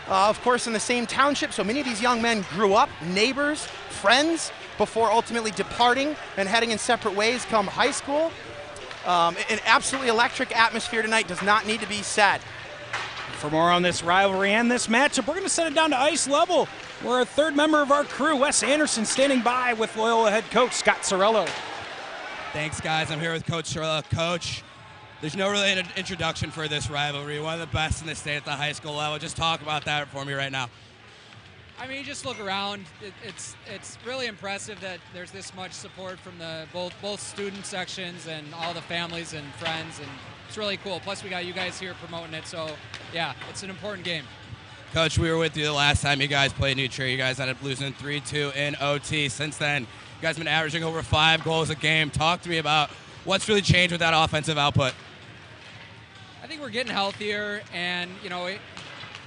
of course, in the same township, so many of these young men grew up, neighbors, friends, before ultimately departing and heading in separate ways come high school. An absolutely electric atmosphere tonight, does not need to be said. For more on this rivalry and this matchup, we're going to set it down to ice level, where a third member of our crew, Wes Anderson, standing by with Loyola head coach Scott Sorello. Thanks, guys. I'm here with Coach Sorello. Coach, there's no really introduction for this rivalry. One of the best in the state at the high school level. Just talk about that for me right now. I mean, you just look around. It's really impressive that there's this much support from the both student sections and all the families and friends, and it's really cool. Plus, we got you guys here promoting it, so yeah, it's an important game. Coach, we were with you the last time you guys played New Trier. You guys ended up losing 3-2 in OT. Since then, you guys have been averaging over 5 goals a game. Talk to me about what's really changed with that offensive output. I think we're getting healthier, and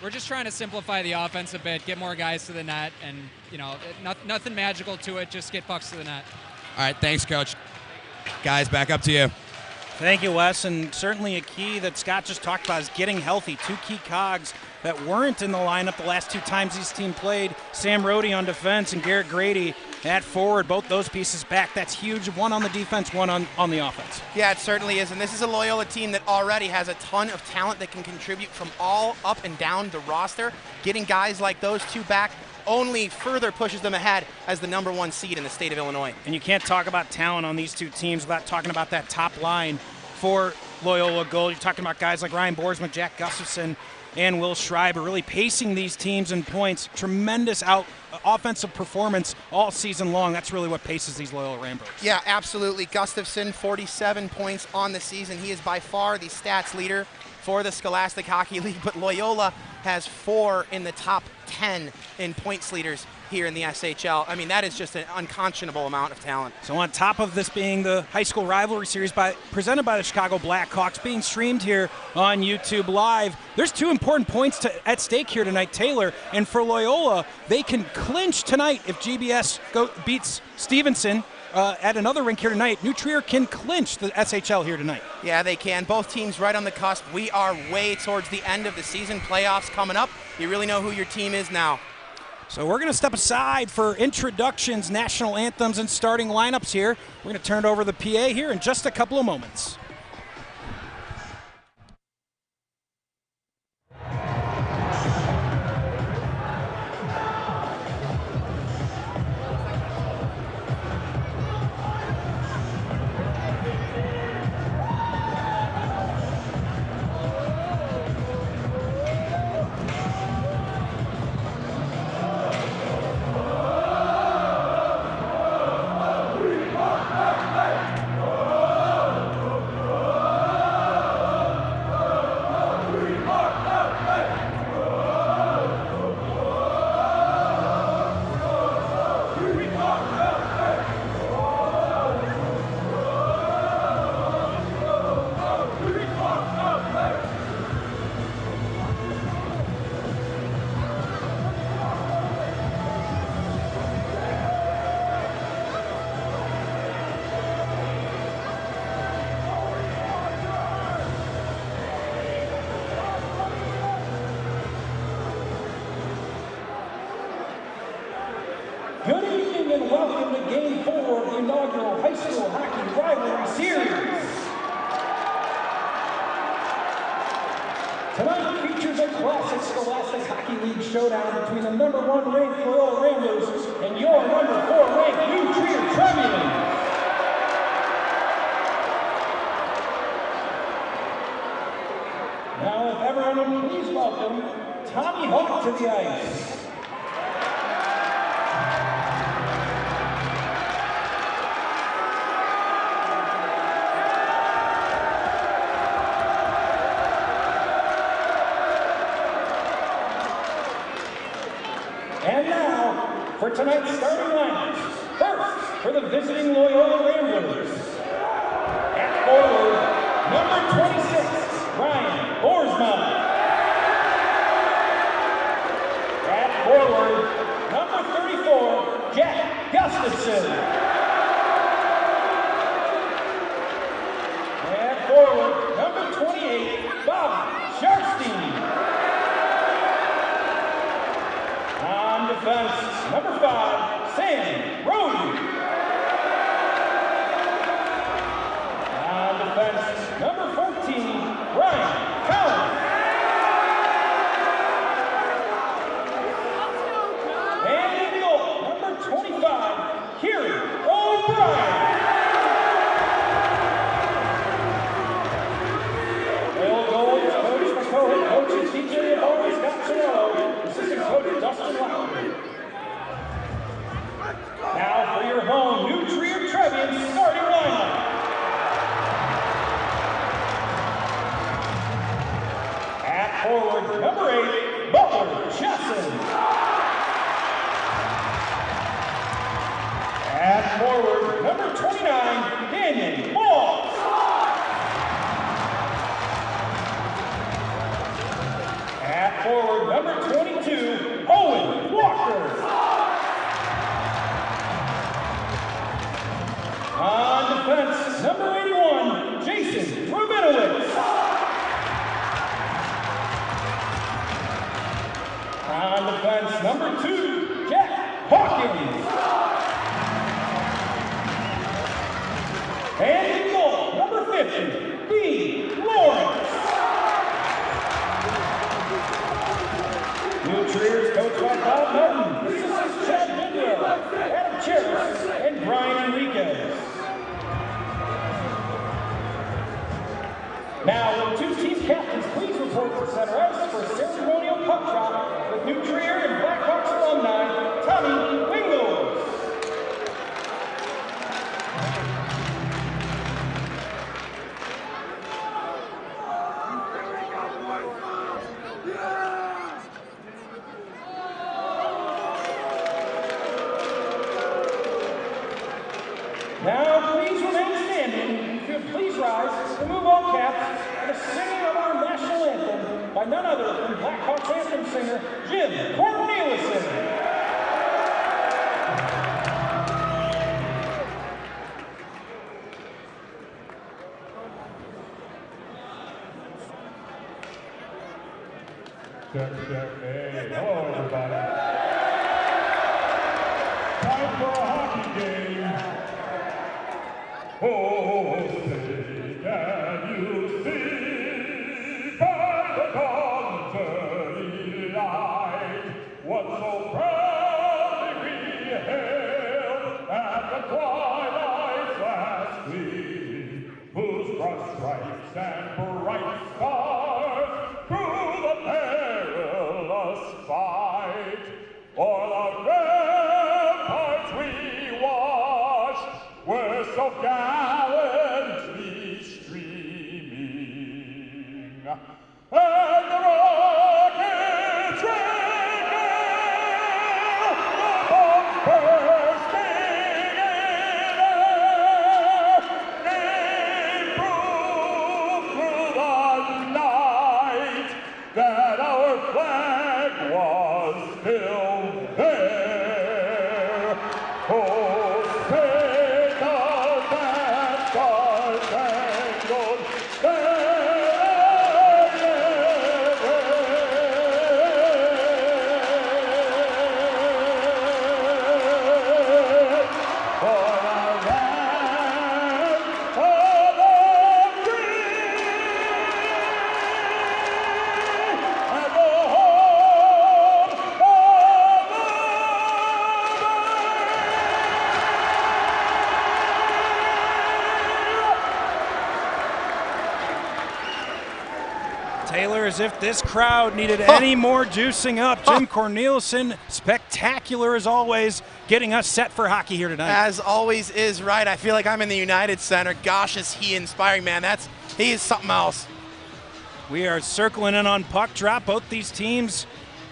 we're just trying to simplify the offense a bit, get more guys to the net, and nothing magical to it. Just get pucks to the net. All right, thanks, Coach. Guys, back up to you. Thank you, Wes, and certainly a key that Scott just talked about is getting healthy. 2 key cogs that weren't in the lineup the last 2 times this team played. Sam Rohde on defense and Garrett Grady at forward. Both those pieces back. That's huge. One on the defense, one on the offense. Yeah, it certainly is, and this is a Loyola team that already has a ton of talent that can contribute from all up and down the roster. Getting guys like those 2 back only further pushes them ahead as the #1 seed in the state of Illinois. And you can't talk about talent on these 2 teams without talking about that top line for Loyola Gold. You're talking about guys like Ryan Boersma, Jack Gustafson, and Will Schreiber really pacing these teams in points. Tremendous offensive performance all season long. That's really what paces these Loyola Ramblers. Yeah, absolutely. Gustafson, 47 points on the season. He is by far the stats leader for the Scholastic Hockey League, but Loyola has 4 in the top 10 in points leaders here in the SHL. I mean, that is just an unconscionable amount of talent. So on top of this being the high school rivalry series presented by the Chicago Blackhawks, being streamed here on YouTube Live, there's 2 important points at stake here tonight, Taylor. And for Loyola, they can clinch tonight if GBS beats Stevenson at another rink here tonight. New Trier can clinch the SHL here tonight. Yeah, they can. Both teams right on the cusp. We are way towards the end of the season. Playoffs coming up. You really know who your team is now. So we're going to step aside for introductions, national anthems, and starting lineups here. We're going to turn it over to the PA here in just a couple of moments. Good evening and welcome to Game 4 of the inaugural High School Hockey Rivalry Series. Tonight features a classic Scholastic Hockey League showdown between the #1 ranked Loyola Ramblers and your #4 ranked New Trier Tremulans. Now, if everyone would please welcome Tommy Hawk to the ice. And now, for tonight's starting lineups. First, for the visiting Loyola Ramblers. At forward, number 26, Ryan Boersma. At forward, number 34, Jack Gustafson. At forward, number 28, Bob Sharfstein. defense, number 5, Sam Brody. On defense, number 14, Ryan Collins. And in the goal, number 25, Kieran O'Brien. Will goal is coached by co-head coaches TJ Barnes, Scott Ceremonial, assistant coach Dustin Lockwood. Now for your home, New Trier Trevian starting lineup. At forward, number 8, Butler Chesson. At forward, number 29, Daniel Moss. At forward, number 22, Owen Walker. On defense, number 81, Jason Rubinowitz. On defense, number 2, Jack Hawkins. And in goal, number 50, B. Lawrence. New Trier's coached by Bob Martin, assistants Chad Bidwell, Adam Cheris, and Brian Enriquez. Now, will two team captains please report to center ice for ceremonial puck drop with New Trier and Blackhawks alumni, Tommy Wingles. Now, please remain standing. If you please rise, remove all caps, and a singing of our national anthem by none other than Blackhawks anthem singer Jim Corneliuson. Check, check, hey, hello everybody. Time for a hockey game. Oh, say, can you see by the dawn's early light what so proudly we hailed at the twilight's last gleam, whose broad stripes and bright stars through the perilous fight o'er the ramparts we watched were so gallantly streaming, and the rockets ringing, the bombs bursting in air, gave proof through the night that our flag was still there. Oh, say does that star-spangled Taylor, as if this crowd needed any more juicing up. Jim Corneliuson, spectacular as always, getting us set for hockey here tonight. As always is right. I feel like I'm in the United Center. Gosh, is he inspiring, man. He is something else. We are circling in on puck drop. Both these teams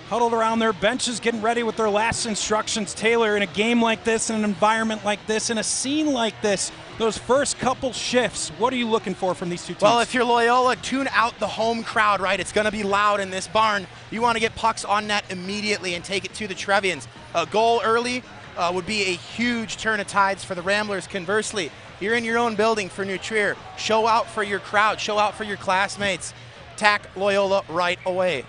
huddled around their benches, getting ready with their last instructions. Taylor, in a game like this, in an environment like this, in a scene like this, those first couple shifts, what are you looking for from these two teams? Well, if you're Loyola, tune out the home crowd, right? It's going to be loud in this barn. You want to get pucks on net immediately and take it to the Trevians. A goal early would be a huge turn of tides for the Ramblers. Conversely, you're in your own building for New Trier. Show out for your crowd. Show out for your classmates. Attack Loyola right away.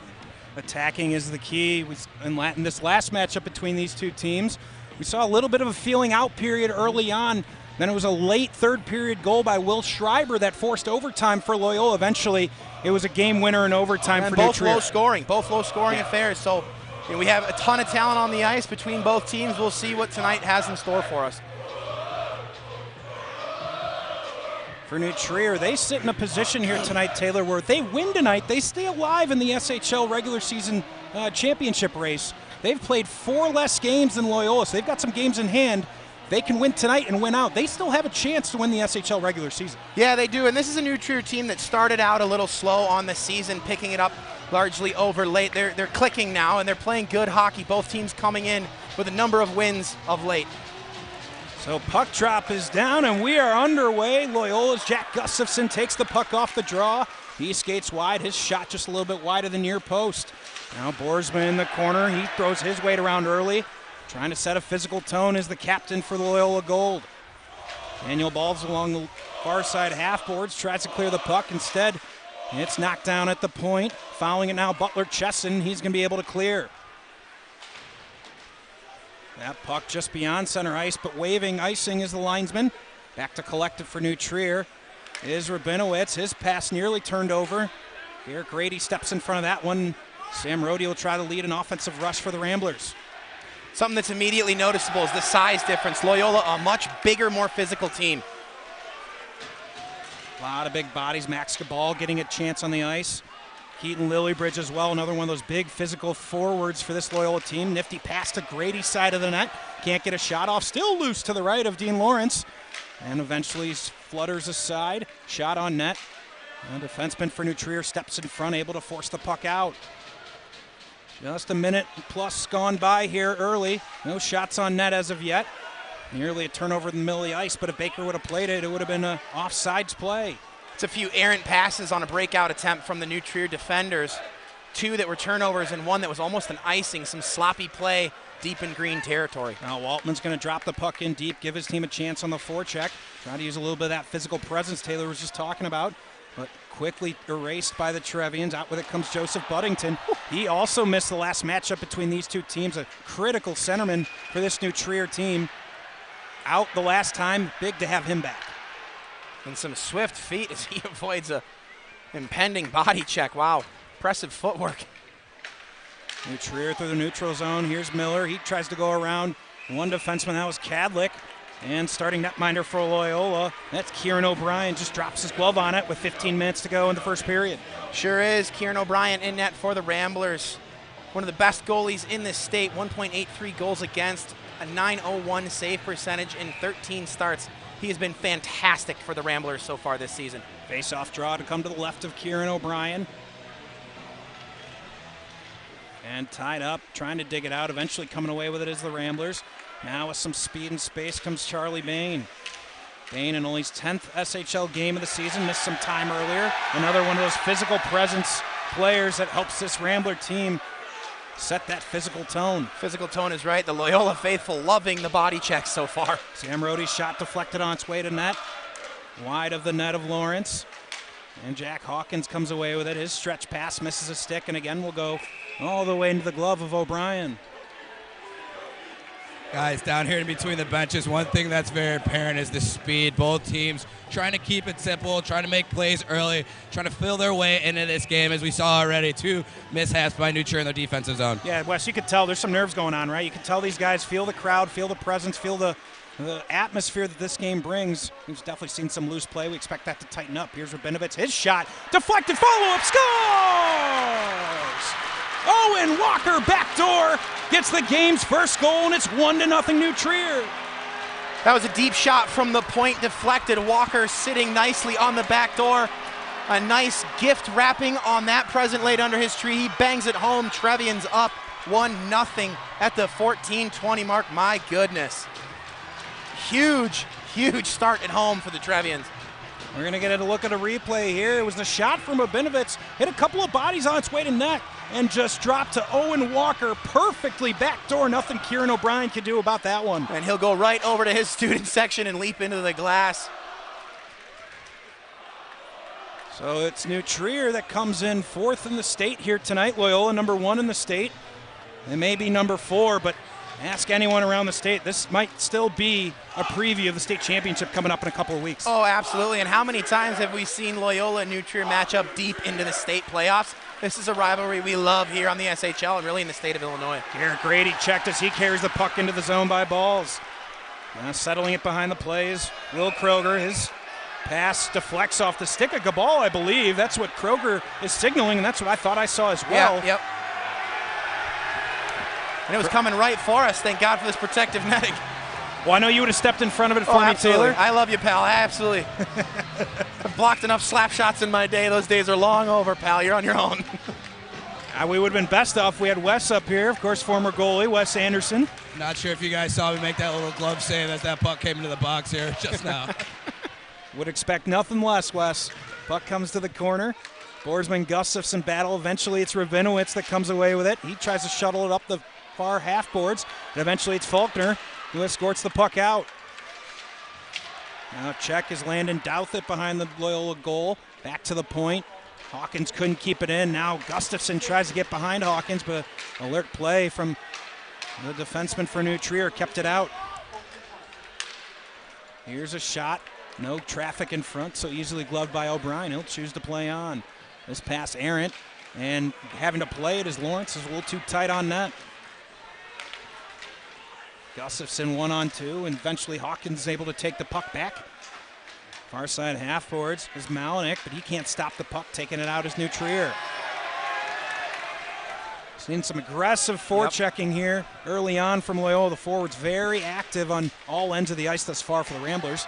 Attacking is the key. In this last matchup between these two teams, we saw a little bit of a feeling out period early on. Then it was a late third period goal by Will Schreiber that forced overtime for Loyola. Eventually, it was a game winner in overtime for New Trier. Both low scoring affairs. So we have a ton of talent on the ice between both teams. We'll see what tonight has in store for us. For New Trier, they sit in a position here tonight, Taylor, where if they win tonight, they stay alive in the SHL regular season championship race. They've played 4 less games than Loyola, so they've got some games in hand. They can win tonight and win out. They still have a chance to win the SHL regular season. Yeah, they do, and this is a New Trier team that started out a little slow on the season, picking it up largely over late. They're clicking now, and they're playing good hockey. Both teams coming in with a number of wins of late. So puck drop is down, and we are underway. Loyola's Jack Gustafson takes the puck off the draw. He skates wide. His shot just a little bit wide of the near post. Now Boersma in the corner. He throws his weight around early. Trying to set a physical tone is the captain for the Loyola Gold. Daniel Balls along the far side half boards, tries to clear the puck. Instead, it's knocked down at the point. Fouling it now, Butler Chesson. He's going to be able to clear. That puck just beyond center ice, but waving icing is the linesman. Back to collect it for New Trier is Rabinowitz. His pass nearly turned over. Garrett Grady steps in front of that one. Sam Rhodey will try to lead an offensive rush for the Ramblers. Something that's immediately noticeable is the size difference. Loyola, a much bigger, more physical team. A lot of big bodies. Max Cabal getting a chance on the ice. Keaton Lillybridge as well, another one of those big physical forwards for this Loyola team. Nifty pass to Grady's side of the net. Can't get a shot off. Still loose to the right of Dean Lawrence. And eventually flutters aside. Shot on net. The defenseman for New Trier steps in front, able to force the puck out. Just a minute plus gone by here early. No shots on net as of yet. Nearly a turnover in the middle of the ice, but if Baker would have played it, it would have been an offsides play. It's a few errant passes on a breakout attempt from the New Trier defenders. 2 that were turnovers and 1 that was almost an icing, some sloppy play deep in green territory. Now Waltman's going to drop the puck in deep, give his team a chance on the forecheck. Try to use a little bit of that physical presence Taylor was just talking about, but quickly erased by the Trevians. Out with it comes Joseph Buddington. He also missed the last matchup between these two teams, a critical centerman for this New Trier team. Out the last time, big to have him back. And some swift feet as he avoids a impending body check. Wow, impressive footwork. New Trier through the neutral zone. Here's Miller. He tries to go around one defenseman. That was Kadlik. And starting netminder for Loyola, that's Kieran O'Brien. Just drops his glove on it with 15 minutes to go in the first period. Sure is. Kieran O'Brien in net for the Ramblers. One of the best goalies in this state. 1.83 goals against, a .901 save percentage in 13 starts. He has been fantastic for the Ramblers so far this season. Face-off draw to come to the left of Kieran O'Brien. And tied up, trying to dig it out. Eventually coming away with it is the Ramblers. Now with some speed and space comes Charlie Bain. Bain in only his 10th SHL game of the season, missed some time earlier. Another one of those physical presence players that helps this Rambler team set that physical tone. Physical tone is right. The Loyola faithful loving the body checks so far. Sam Rhodey's shot deflected on its way to net. Wide of the net of Lawrence. And Jack Hawkins comes away with it. His stretch pass misses a stick, and again will go all the way into the glove of O'Brien. Guys, down here in between the benches, one thing that's very apparent is the speed. Both teams trying to keep it simple, trying to make plays early, trying to fill their way into this game, as we saw already. 2 mishaps by New Trier in their defensive zone. Yeah, Wes, you could tell there's some nerves going on, right? You can tell these guys feel the crowd, feel the presence, feel the atmosphere that this game brings. We've definitely seen some loose play. We expect that to tighten up. Here's Rabinowitz. His shot, deflected, follow-up, scores! Owen Walker backdoor gets the game's first goal, and it's 1-0 New Trier. That was a deep shot from the point, deflected. Walker sitting nicely on the back door. A nice gift wrapping on that present laid under his tree. He bangs it home. Trevians up 1-0 at the 14:20 mark. My goodness. Huge, huge start at home for the Trevians. We're going to get a look at a replay here. It was the shot from Rabinowitz. Hit a couple of bodies on its way to net and just dropped to Owen Walker perfectly backdoor. Nothing Kieran O'Brien could do about that one. And he'll go right over to his student section and leap into the glass. So it's New Trier that comes in 4th in the state here tonight. Loyola number 1 in the state. They may be number 4, but ask anyone around the state, this might still be a preview of the state championship coming up in a couple of weeks. Oh, absolutely. And how many times have we seen Loyola and New Trier match up deep into the state playoffs? This is a rivalry we love here on the SHL and really in the state of Illinois. Garrett Grady checked as he carries the puck into the zone by Balls. Now settling it behind the plays. Will Kroger, his pass deflects off the stick of Gabal, I believe. That's what Kroger is signaling, and that's what I thought I saw as well. Yep. And it was coming right for us. Thank God for this protective netting. Well, I know you would have stepped in front of it for me, absolutely. Taylor. I love you, pal. Absolutely. I've blocked enough slap shots in my day. Those days are long over, pal. You're on your own. We would have been best off. We had Wes up here, of course, former goalie, Wes Anderson. Not sure if you guys saw me make that little glove save as that puck came into the box here just now. Would expect nothing less, Wes. Puck comes to the corner. Borsman, Gustafson battle. Eventually it's Rabinowitz that comes away with it. He tries to shuttle it up the far half boards, and eventually it's Faulkner who escorts the puck out. Now check is Landon Douthit behind the Loyola goal. Back to the point. Hawkins couldn't keep it in. Now Gustafson tries to get behind Hawkins, but alert play from the defenseman for New Trier kept it out. Here's a shot. No traffic in front, so easily gloved by O'Brien. He'll choose to play on. This pass errant, and having to play it as Lawrence is a little too tight on net. Gustafson 1-on-2, and eventually Hawkins is able to take the puck back. Far side half boards is Malinik, but he can't stop the puck. Taking it out is New Trier. Seeing some aggressive forechecking here early on from Loyola. The forwards very active on all ends of the ice thus far for the Ramblers.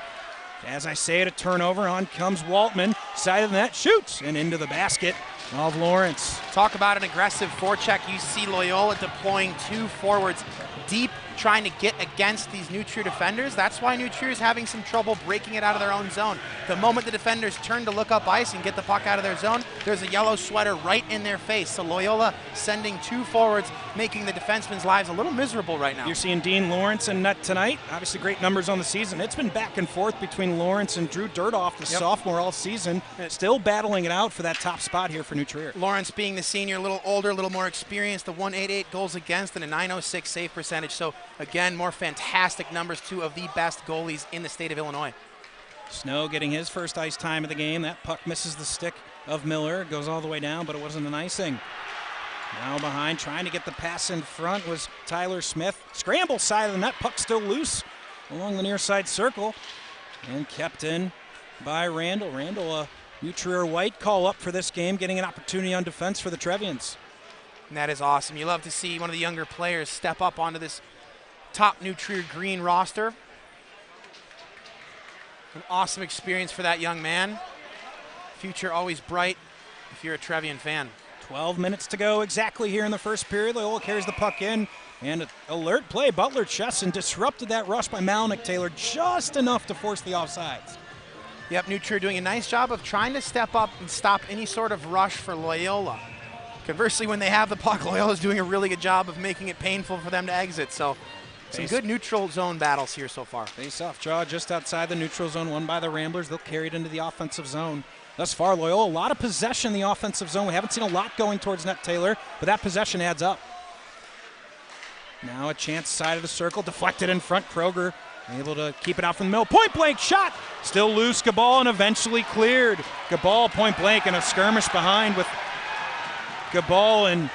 As I say it, a turnover. On comes Waltman. Side of the net, shoots, and into the basket of Lawrence. Talk about an aggressive forecheck. You see Loyola deploying 2 forwards deep, trying to get against these New Trier defenders. That's why New Trier is having some trouble breaking it out of their own zone. The moment the defenders turn to look up ice and get the puck out of their zone, there's a yellow sweater right in their face. So Loyola sending 2 forwards, making the defensemen's lives a little miserable right now. You're seeing Dean Lawrence in net tonight. Obviously great numbers on the season. It's been back and forth between Lawrence and Drew Dirtoff, the sophomore all season. Still battling it out for that top spot here for New Trier. Lawrence being the senior, a little older, a little more experienced, the 188 goals against and a 906 save percentage. So again, more fantastic numbers, 2 of the best goalies in the state of Illinois. Snow getting his first ice time of the game. That puck misses the stick of Miller. Goes all the way down, but it wasn't an icing. Now behind, trying to get the pass in front was Tyler Smith. Scramble side of the net, puck still loose along the near side circle. And kept in by Randall. Randall, a New Trier white call up for this game, getting an opportunity on defense for the Trevians. And that is awesome. You love to see one of the younger players step up onto this top New Trier green roster. An awesome experience for that young man. Future always bright if you're a Trevian fan. 12 minutes to go exactly here in the first period. Loyola carries the puck in, and an alert play. Butler Chesson disrupted that rush by Malinik Taylor just enough to force the offsides. Yep, New Trier doing a nice job of trying to step up and stop any sort of rush for Loyola. Conversely, when they have the puck, Loyola's doing a really good job of making it painful for them to exit. So some good neutral zone battles here so far. Face-off draw just outside the neutral zone, won by the Ramblers. They'll carry it into the offensive zone. Thus far, Loyola, a lot of possession in the offensive zone. We haven't seen a lot going towards net, Taylor, but that possession adds up. Now a chance side of the circle, deflected in front. Kroger able to keep it out from the middle. Point blank shot, still loose. Gabal and eventually cleared. Gabal point blank and a skirmish behind with Gabal and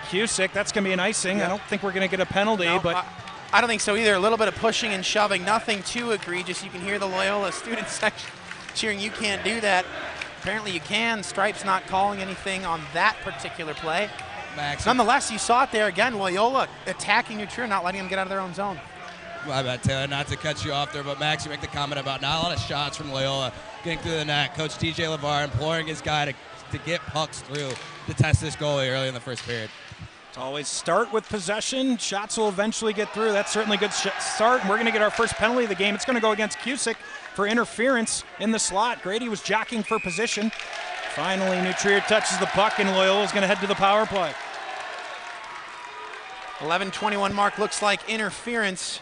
Cusick. That's going to be an icing. Yeah. I don't think we're going to get a penalty, No, but I don't think so either. A little bit of pushing and shoving, nothing too egregious. You can hear the Loyola student section cheering, "You can't do that." Apparently you can. Stripes not calling anything on that particular play. Max, Nonetheless, you saw it there again. Loyola attacking New Trier, not letting them get out of their own zone. my bad, Taylor, not to cut you off there, but Max, you make the comment about not a lot of shots from Loyola getting through the net. Coach TJ LeVar imploring his guy to get pucks through to test this goalie early in the first period. always start with possession. Shots will eventually get through. That's certainly a good start. And we're going to get our first penalty of the game. It's going to go against Cusick for interference in the slot. Grady was jockeying for position. Finally, New Trier touches the puck, and Loyola is going to head to the power play. 11:21 mark, looks like interference.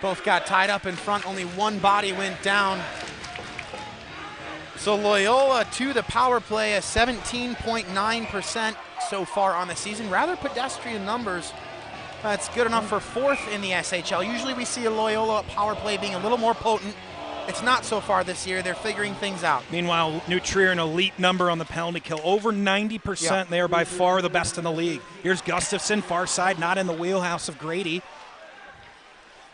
Both got tied up in front. Only one body went down. So Loyola to the power play, a 17.9% so far on the season. Rather pedestrian numbers. That's good enough for 4th in the SHL. Usually we see a Loyola power play being a little more potent. It's not so far this year. They're figuring things out. Meanwhile, New Trier, an elite number on the penalty kill, over 90%. Yeah. They are by far the best in the league. Here's Gustafson, far side, not in the wheelhouse of Grady.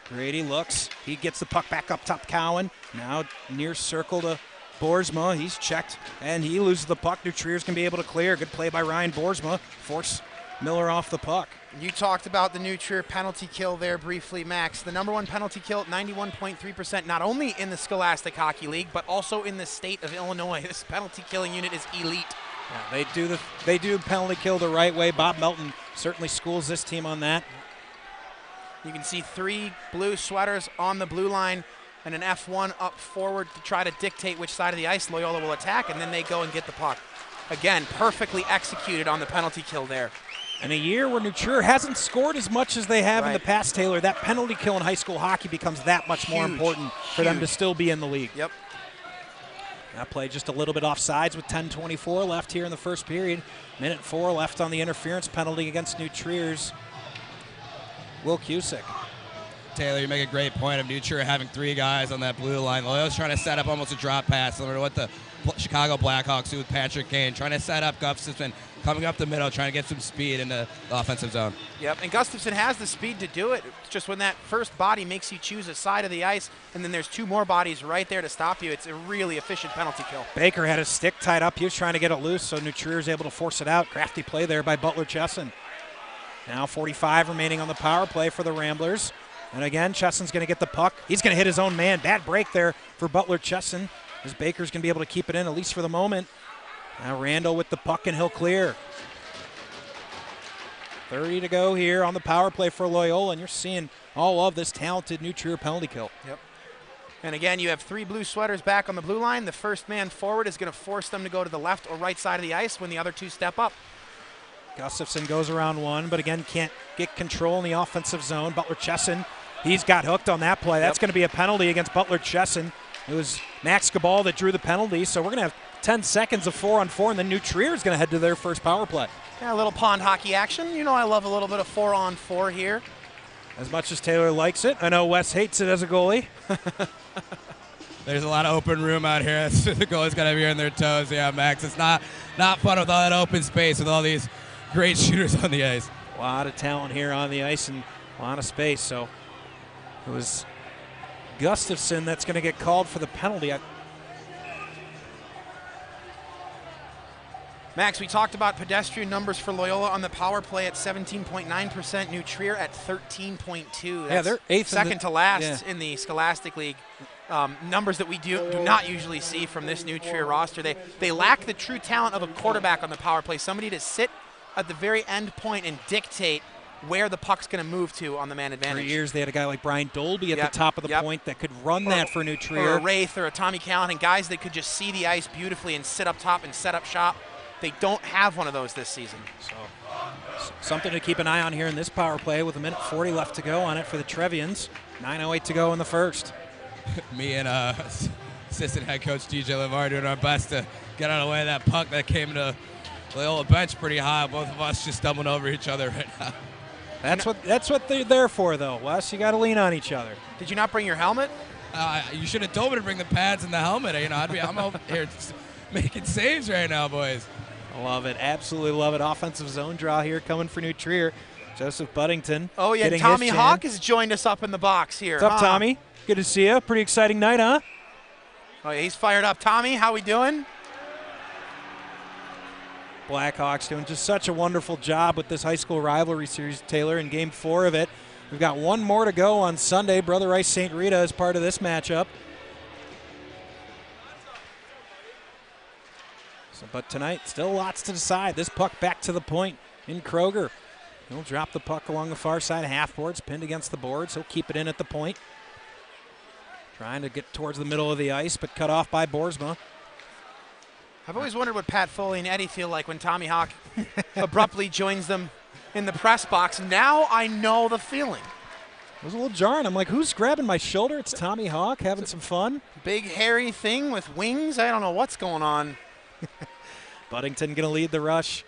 Grady looks. He gets the puck back up top. Cowan. Now near circle to Boersma. He's checked, and he loses the puck. New Trier's going to be able to clear. Good play by Ryan Boersma. Force Miller off the puck. You talked about the New Trier penalty kill there briefly, Max. The #1 penalty kill at 91.3%, not only in the Scholastic Hockey League, but also in the state of Illinois. This penalty killing unit is elite. Yeah, they do penalty kill the right way. Bob Melton certainly schools this team on that. You can see 3 blue sweaters on the blue line and an F1 up forward to try to dictate which side of the ice Loyola will attack, and then they go and get the puck. Again, perfectly executed on the penalty kill there. In a year where New Trier hasn't scored as much as they have in the Right. past, Taylor, that penalty kill in high school hockey becomes that much more Huge, important for them to still be in the league. Yep. That play just a little bit offsides with 10:24 left here in the first period. Minute 4 left on the interference penalty against New Trier's Will Cusick. Taylor, you make a great point of New Trier having 3 guys on that blue line. Loyola's trying to set up almost a drop pass, similar to what the Chicago Blackhawks do with Patrick Kane, trying to set up Gustafson, coming up the middle, trying to get some speed in the offensive zone. Yep, and Gustafson has the speed to do it. It's just when that first body makes you choose a side of the ice, and then there's 2 more bodies right there to stop you, it's a really efficient penalty kill. Baker had his stick tied up. He was trying to get it loose, so New Trier is able to force it out. Crafty play there by Butler Chesson. Now 45 remaining on the power play for the Ramblers. And again, Chesson's going to get the puck. He's going to hit his own man. Bad break there for Butler Chesson, as Baker's going to be able to keep it in, at least for the moment. Now Randall with the puck, and he'll clear. 30 to go here on the power play for Loyola, and you're seeing all of this talented New Trier penalty kill. Yep. And again, you have 3 blue sweaters back on the blue line. The first man forward is going to force them to go to the left or right side of the ice when the other 2 step up. Gustafson goes around 1, but again can't get control in the offensive zone. Butler Chesson, he's got hooked on that play. That's going to be a penalty against Butler Chesson. It was Max Cabal that drew the penalty, so we're going to have 10 seconds of 4-on-4, and then New Trier is going to head to their first power play. Yeah, a little pond hockey action. You know I love a little bit of 4-on-4 here. As much as Taylor likes it, I know Wes hates it as a goalie. There's a lot of open room out here. The goalie's got to be on their toes. Yeah, Max, it's not fun with all that open space with all these great shooters on the ice. A lot of talent here on the ice and a lot of space. So it was Gustafson that's going to get called for the penalty. Max, we talked about pedestrian numbers for Loyola on the power play at 17.9%, New Trier at 13.2. Yeah, they're 8th second to last in the Scholastic League. Numbers that we do not usually see from this New Trier roster. They lack the true talent of a quarterback on the power play, somebody to sit at the very end point and dictate where the puck's going to move to on the man advantage. For years, they had a guy like Brian Dolby at the top of the point that could run that for New Trier. Or a Wraith or a Tommy Callahan, guys that could just see the ice beautifully and sit up top and set up shop. They don't have one of those this season. So something to keep an eye on here in this power play with 1:40 left to go on it for the Trevians. 9:08 to go in the first. Me and assistant head coach DJ LeVar doing our best to get out of the way of that puck that came to Loyola bench pretty high. Both of us just stumbling over each other right now. That's what they're there for, though, Wes. You got to lean on each other. Did you not bring your helmet? You should have told me to bring the pads and the helmet. You know, I'm over here making saves right now, boys. I love it. Absolutely love it. Offensive zone draw here coming for New Trier. Joseph Buddington. Oh, yeah, Tommy Hawk has joined us up in the box here. What's up, Tommy? Good to see you. Pretty exciting night, huh? Oh, yeah, he's fired up. Tommy, how we doing? Blackhawks doing just such a wonderful job with this high school rivalry series, Taylor, in Game 4 of it. We've got one more to go on Sunday. Brother Rice St. Rita is part of this matchup. But tonight, still lots to decide. This puck back to the point in Kroger. He'll drop the puck along the far side, half boards, pinned against the boards. He'll keep it in at the point. Trying to get towards the middle of the ice, but cut off by Boersma. I've always wondered what Pat Foley and Eddie feel like when Tommy Hawk abruptly joins them in the press box. Now I know the feeling. was a little jarring. I'm like, who's grabbing my shoulder? It's Tommy Hawk having some fun. Big hairy thing with wings. I don't know what's going on. Buddington going to lead the rush.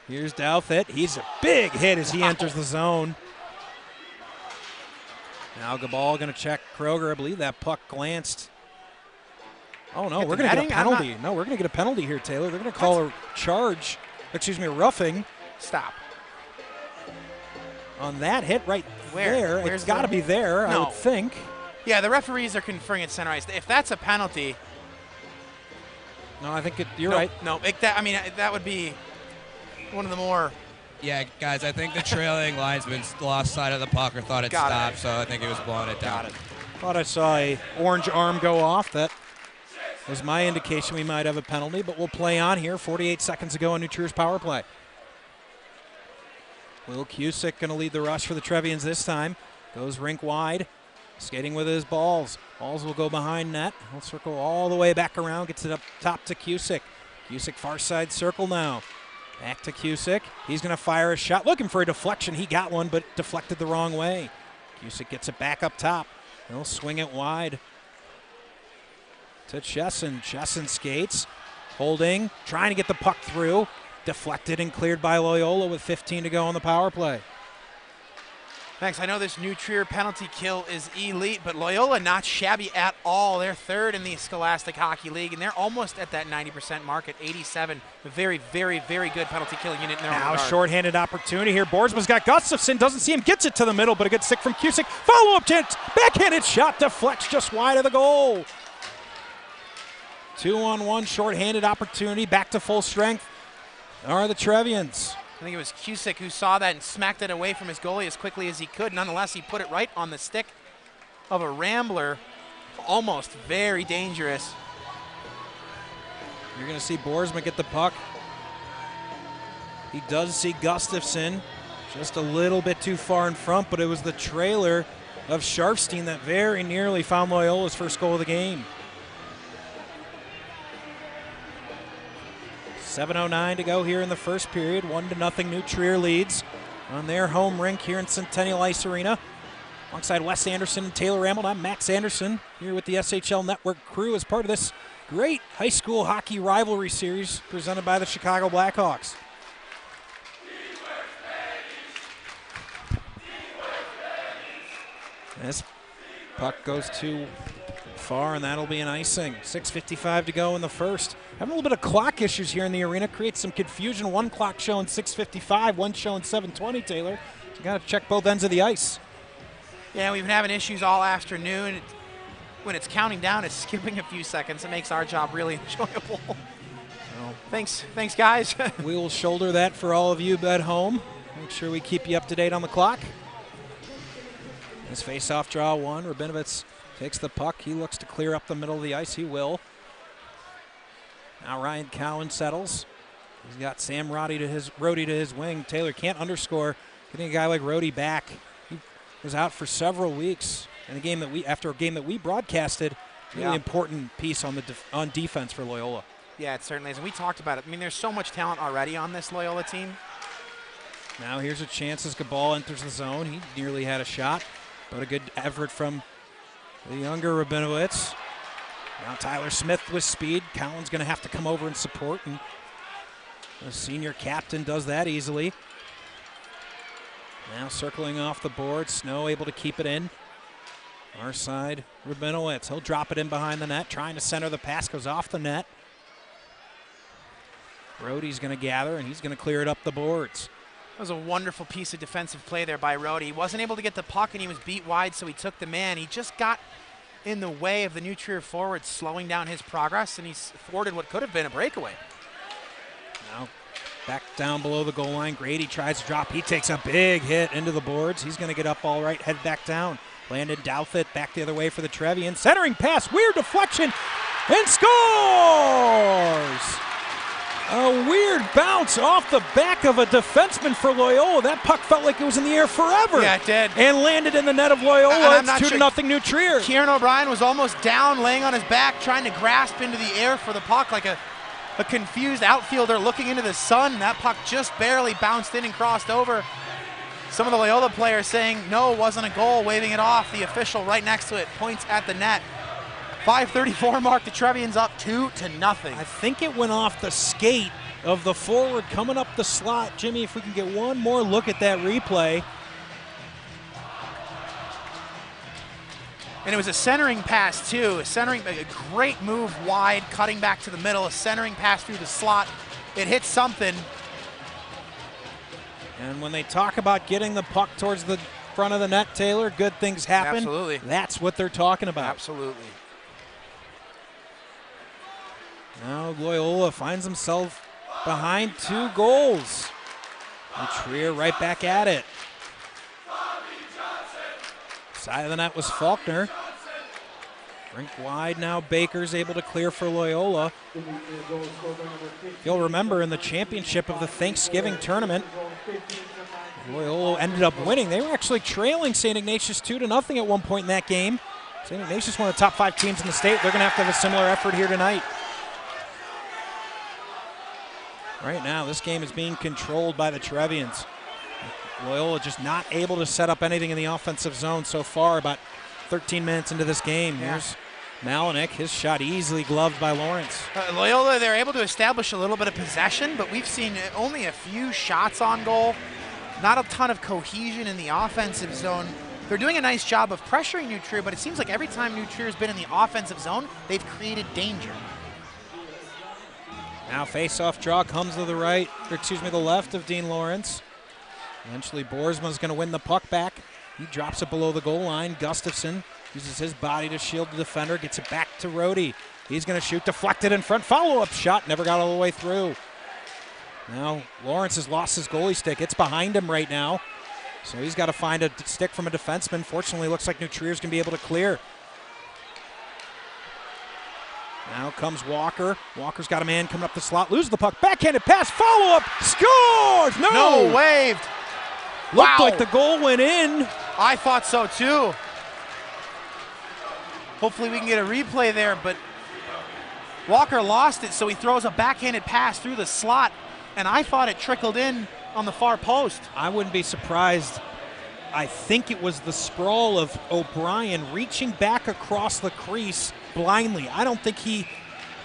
Here's Douthit. He's a big hit as he enters the zone. Now Gabal going to check Kroger. I believe that puck glanced. Oh, no, we're going to get a penalty. No, we're going to get a penalty here, Taylor. They're going to call a charge. Excuse me, a roughing. Stop. On that hit right there. Where's it's got to be there, No. I would think. Yeah, the referees are conferring at center ice. If that's a penalty. No, I think you're right. No, that would be one of the more. Yeah, guys, I think the trailing linesman lost sight of the puck or thought it stopped, so I think he was blowing it down. Thought I saw a orange arm go off. That was my indication we might have a penalty, but we'll play on here. 48 seconds ago on New Trier's power play. Will Cusick going to lead the rush for the Trevians this time. Goes rink wide, skating with his balls. Balls will go behind net. He'll circle all the way back around, gets it up top to Cusick. Cusick far side circle now. Back to Cusick. He's going to fire a shot. Looking for a deflection. He got one, but deflected the wrong way. Cusick gets it back up top. He'll swing it wide to Chesson. Chesson skates. Holding. Trying to get the puck through. Deflected and cleared by Loyola with 15 to go on the power play. Thanks. I know this New Trier penalty kill is elite, but Loyola not shabby at all. They're third in the Scholastic Hockey League, and they're almost at that 90% mark at 87. A very, very, very good penalty killing unit in their Now own regard. shorthanded opportunity here. Boardsman's got Gustafson. Doesn't see him. Gets it to the middle, but a good stick from Cusick. Follow-up chance. Backhanded shot deflects just wide of the goal. 2-on-1 shorthanded opportunity. Back to full strength are the Trevians. I think it was Cusick who saw that and smacked it away from his goalie as quickly as he could. Nonetheless, he put it right on the stick of a Rambler. Almost very dangerous. You're going to see Boersma get the puck. He does see Gustafson just a little bit too far in front, but it was the trailer of Sharfstein that very nearly found Loyola's first goal of the game. 7:09 to go here in the first period. 1-0 New Trier leads on their home rink here in Centennial Ice Arena. Alongside Wes Anderson and Taylor Ramel, I'm Max Anderson here with the SHL Network crew as part of this great high school hockey rivalry series presented by the Chicago Blackhawks. This puck goes too far, and that'll be an icing. 6:55 to go in the first. Having a little bit of clock issues here in the arena creates some confusion. One clock showing 6:55, one showing 7:20, Taylor. You got to check both ends of the ice. Yeah, we've been having issues all afternoon. When it's counting down, it's skipping a few seconds. It makes our job really enjoyable. Well, thanks guys. We will shoulder that for all of you at home. Make sure we keep you up to date on the clock. This face-off draw one. Rabinovitz takes the puck. He looks to clear up the middle of the ice. He will. Now Ryan Cowan settles. He's got Sam Roddy to his wing. Taylor can't underscore getting a guy like Roddy back. He was out for several weeks in a game that after a game that we broadcasted. Really important piece on on defense for Loyola. Yeah, it certainly is. And we talked about it. I mean, there's so much talent already on this Loyola team. Now here's a chance as Gabal enters the zone. He nearly had a shot, but a good effort from the younger Rabinowitz. Now Tyler Smith with speed. Cowan's going to have to come over and support, and the senior captain does that easily. Now circling off the board. Snow able to keep it in. Our side, Rabinowitz. He'll drop it in behind the net, trying to center the pass. Goes off the net. Brody's going to gather, and he's going to clear it up the boards. That was a wonderful piece of defensive play there by Roddy. He wasn't able to get the puck, and he was beat wide, so he took the man. He just got in the way of the New Trier forward, slowing down his progress, and he's thwarted what could have been a breakaway. Now back down below the goal line. Grady tries to drop. He takes a big hit into the boards. He's going to get up all right, head back down. Landon Douthit back the other way for the Trevian. Centering pass, weird deflection, and scores! A weird bounce off the back of a defenseman for Loyola. That puck felt like it was in the air forever. Yeah, it did. And landed in the net of Loyola. It's 2-0 New Trier. Kieran O'Brien was almost down, laying on his back, trying to grasp into the air for the puck like a confused outfielder looking into the sun. That puck just barely bounced in and crossed over. Some of the Loyola players saying, no, it wasn't a goal, waving it off. The official right next to it points at the net. 5:34 mark, the Trevians up 2-0. I think it went off the skate of the forward coming up the slot. Jimmy, if we can get one more look at that replay. And it was a centering pass too. A great move wide, cutting back to the middle, a centering pass through the slot. It hit something. And when they talk about getting the puck towards the front of the net, Taylor, good things happen. Absolutely. That's what they're talking about. Absolutely. Now Loyola finds himself behind 2 goals. And Trier right back at it. Side of the net was Faulkner. Rink wide now. Baker's able to clear for Loyola. If you'll remember, in the championship of the Thanksgiving tournament, Loyola ended up winning. They were actually trailing St. Ignatius 2-0 at one point in that game. St. Ignatius, one of the top 5 teams in the state. They're going to have a similar effort here tonight. Right now, this game is being controlled by the Trevians. Loyola just not able to set up anything in the offensive zone so far. About 13 minutes into this game. Yeah. Here's Malinik, his shot easily gloved by Lawrence. Loyola, they're able to establish a little bit of possession, but we've seen only a few shots on goal. Not a ton of cohesion in the offensive zone. They're doing a nice job of pressuring New Trier, but it seems like every time New Trier's been in the offensive zone, they've created danger. Now face-off draw comes to the right, or excuse me, the left of Dean Lawrence. Eventually Boersma's going to win the puck back. He drops it below the goal line. Gustafson uses his body to shield the defender, gets it back to Rohde. He's going to shoot, deflected in front, follow-up shot, never got all the way through. Now Lawrence has lost his goalie stick. It's behind him right now. So he's got to find a stick from a defenseman. Fortunately, looks like New Trier's going to be able to clear. Now comes Walker. Walker's got a man coming up the slot, loses the puck, backhanded pass, follow-up, scores! No, waved. Looked Wow. like the goal went in. I thought so too. Hopefully we can get a replay there, but Walker lost it, so he throws a backhanded pass through the slot, and I thought it trickled in on the far post. I wouldn't be surprised. I think it was the sprawl of O'Brien reaching back across the crease blindly. I don't think he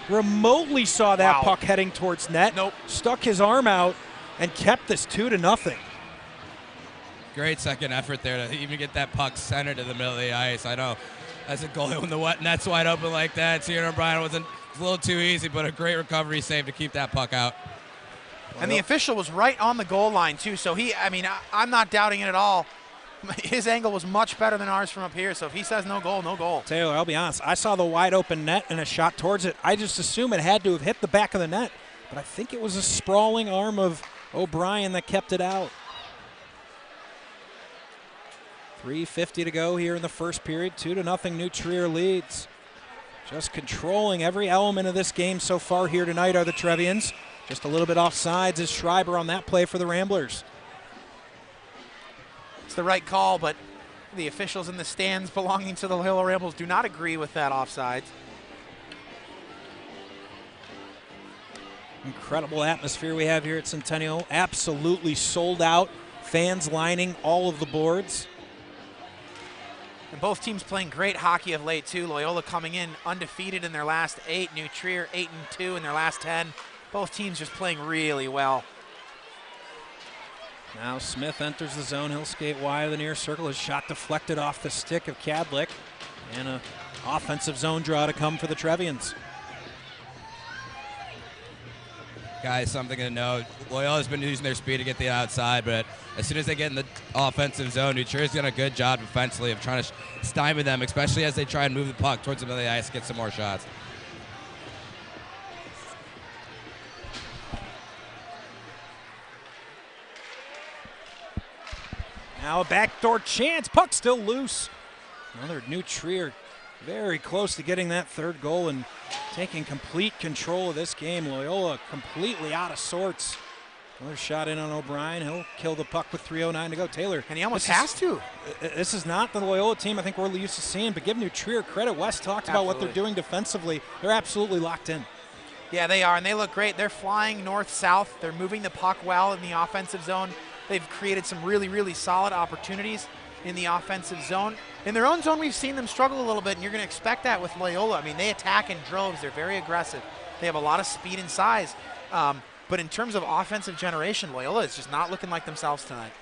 remotely saw that puck heading towards net. Nope. Stuck his arm out and kept this 2-0. Great second effort there to even get that puck centered to the middle of the ice. I know as a goalie when the net's wide open like that, seeing O'Brien was a little too easy, but a great recovery save to keep that puck out. And the official was right on the goal line too, so I'm not doubting it at all. His angle was much better than ours from up here, so if he says no goal, no goal. Taylor, I'll be honest, I saw the wide open net and a shot towards it. I just assume it had to have hit the back of the net, but I think it was a sprawling arm of O'Brien that kept it out. 3:50 to go here in the first period. 2-0 New Trier leads. Just controlling every element of this game so far here tonight are the Trevians. Just a little bit offsides is Schreiber on that play for the Ramblers. It's the right call, but the officials in the stands belonging to the Loyola Ramblers do not agree with that offside. Incredible atmosphere we have here at Centennial. Absolutely sold out. Fans lining all of the boards. And both teams playing great hockey of late too. Loyola coming in undefeated in their last 8. New Trier 8-2 in their last 10. Both teams just playing really well. Now Smith enters the zone. He'll skate wide of the near circle. His shot deflected off the stick of Kadlik. And an offensive zone draw to come for the Trevians. Guys, something to know. Loyola's been using their speed to get the outside, but as soon as they get in the offensive zone, New Trier's done a good job defensively of trying to stymie them, especially as they try and move the puck towards the middle of the ice, get some more shots. Now a backdoor chance. Puck still loose. Another New Trier very close to getting that third goal and taking complete control of this game. Loyola completely out of sorts. Another shot in on O'Brien. He'll kill the puck with 3:09 to go. Taylor. And he almost has to. This is not the Loyola team I think we're used to seeing, but give New Trier credit. Wes talked about what they're doing defensively. They're absolutely locked in. Yeah, they are, and they look great. They're flying north-south. They're moving the puck well in the offensive zone. They've created some really, really solid opportunities in the offensive zone. In their own zone, we've seen them struggle a little bit, and you're going to expect that with Loyola. I mean, they attack in droves. They're very aggressive. They have a lot of speed and size. But in terms of offensive generation, Loyola is just not looking like themselves tonight.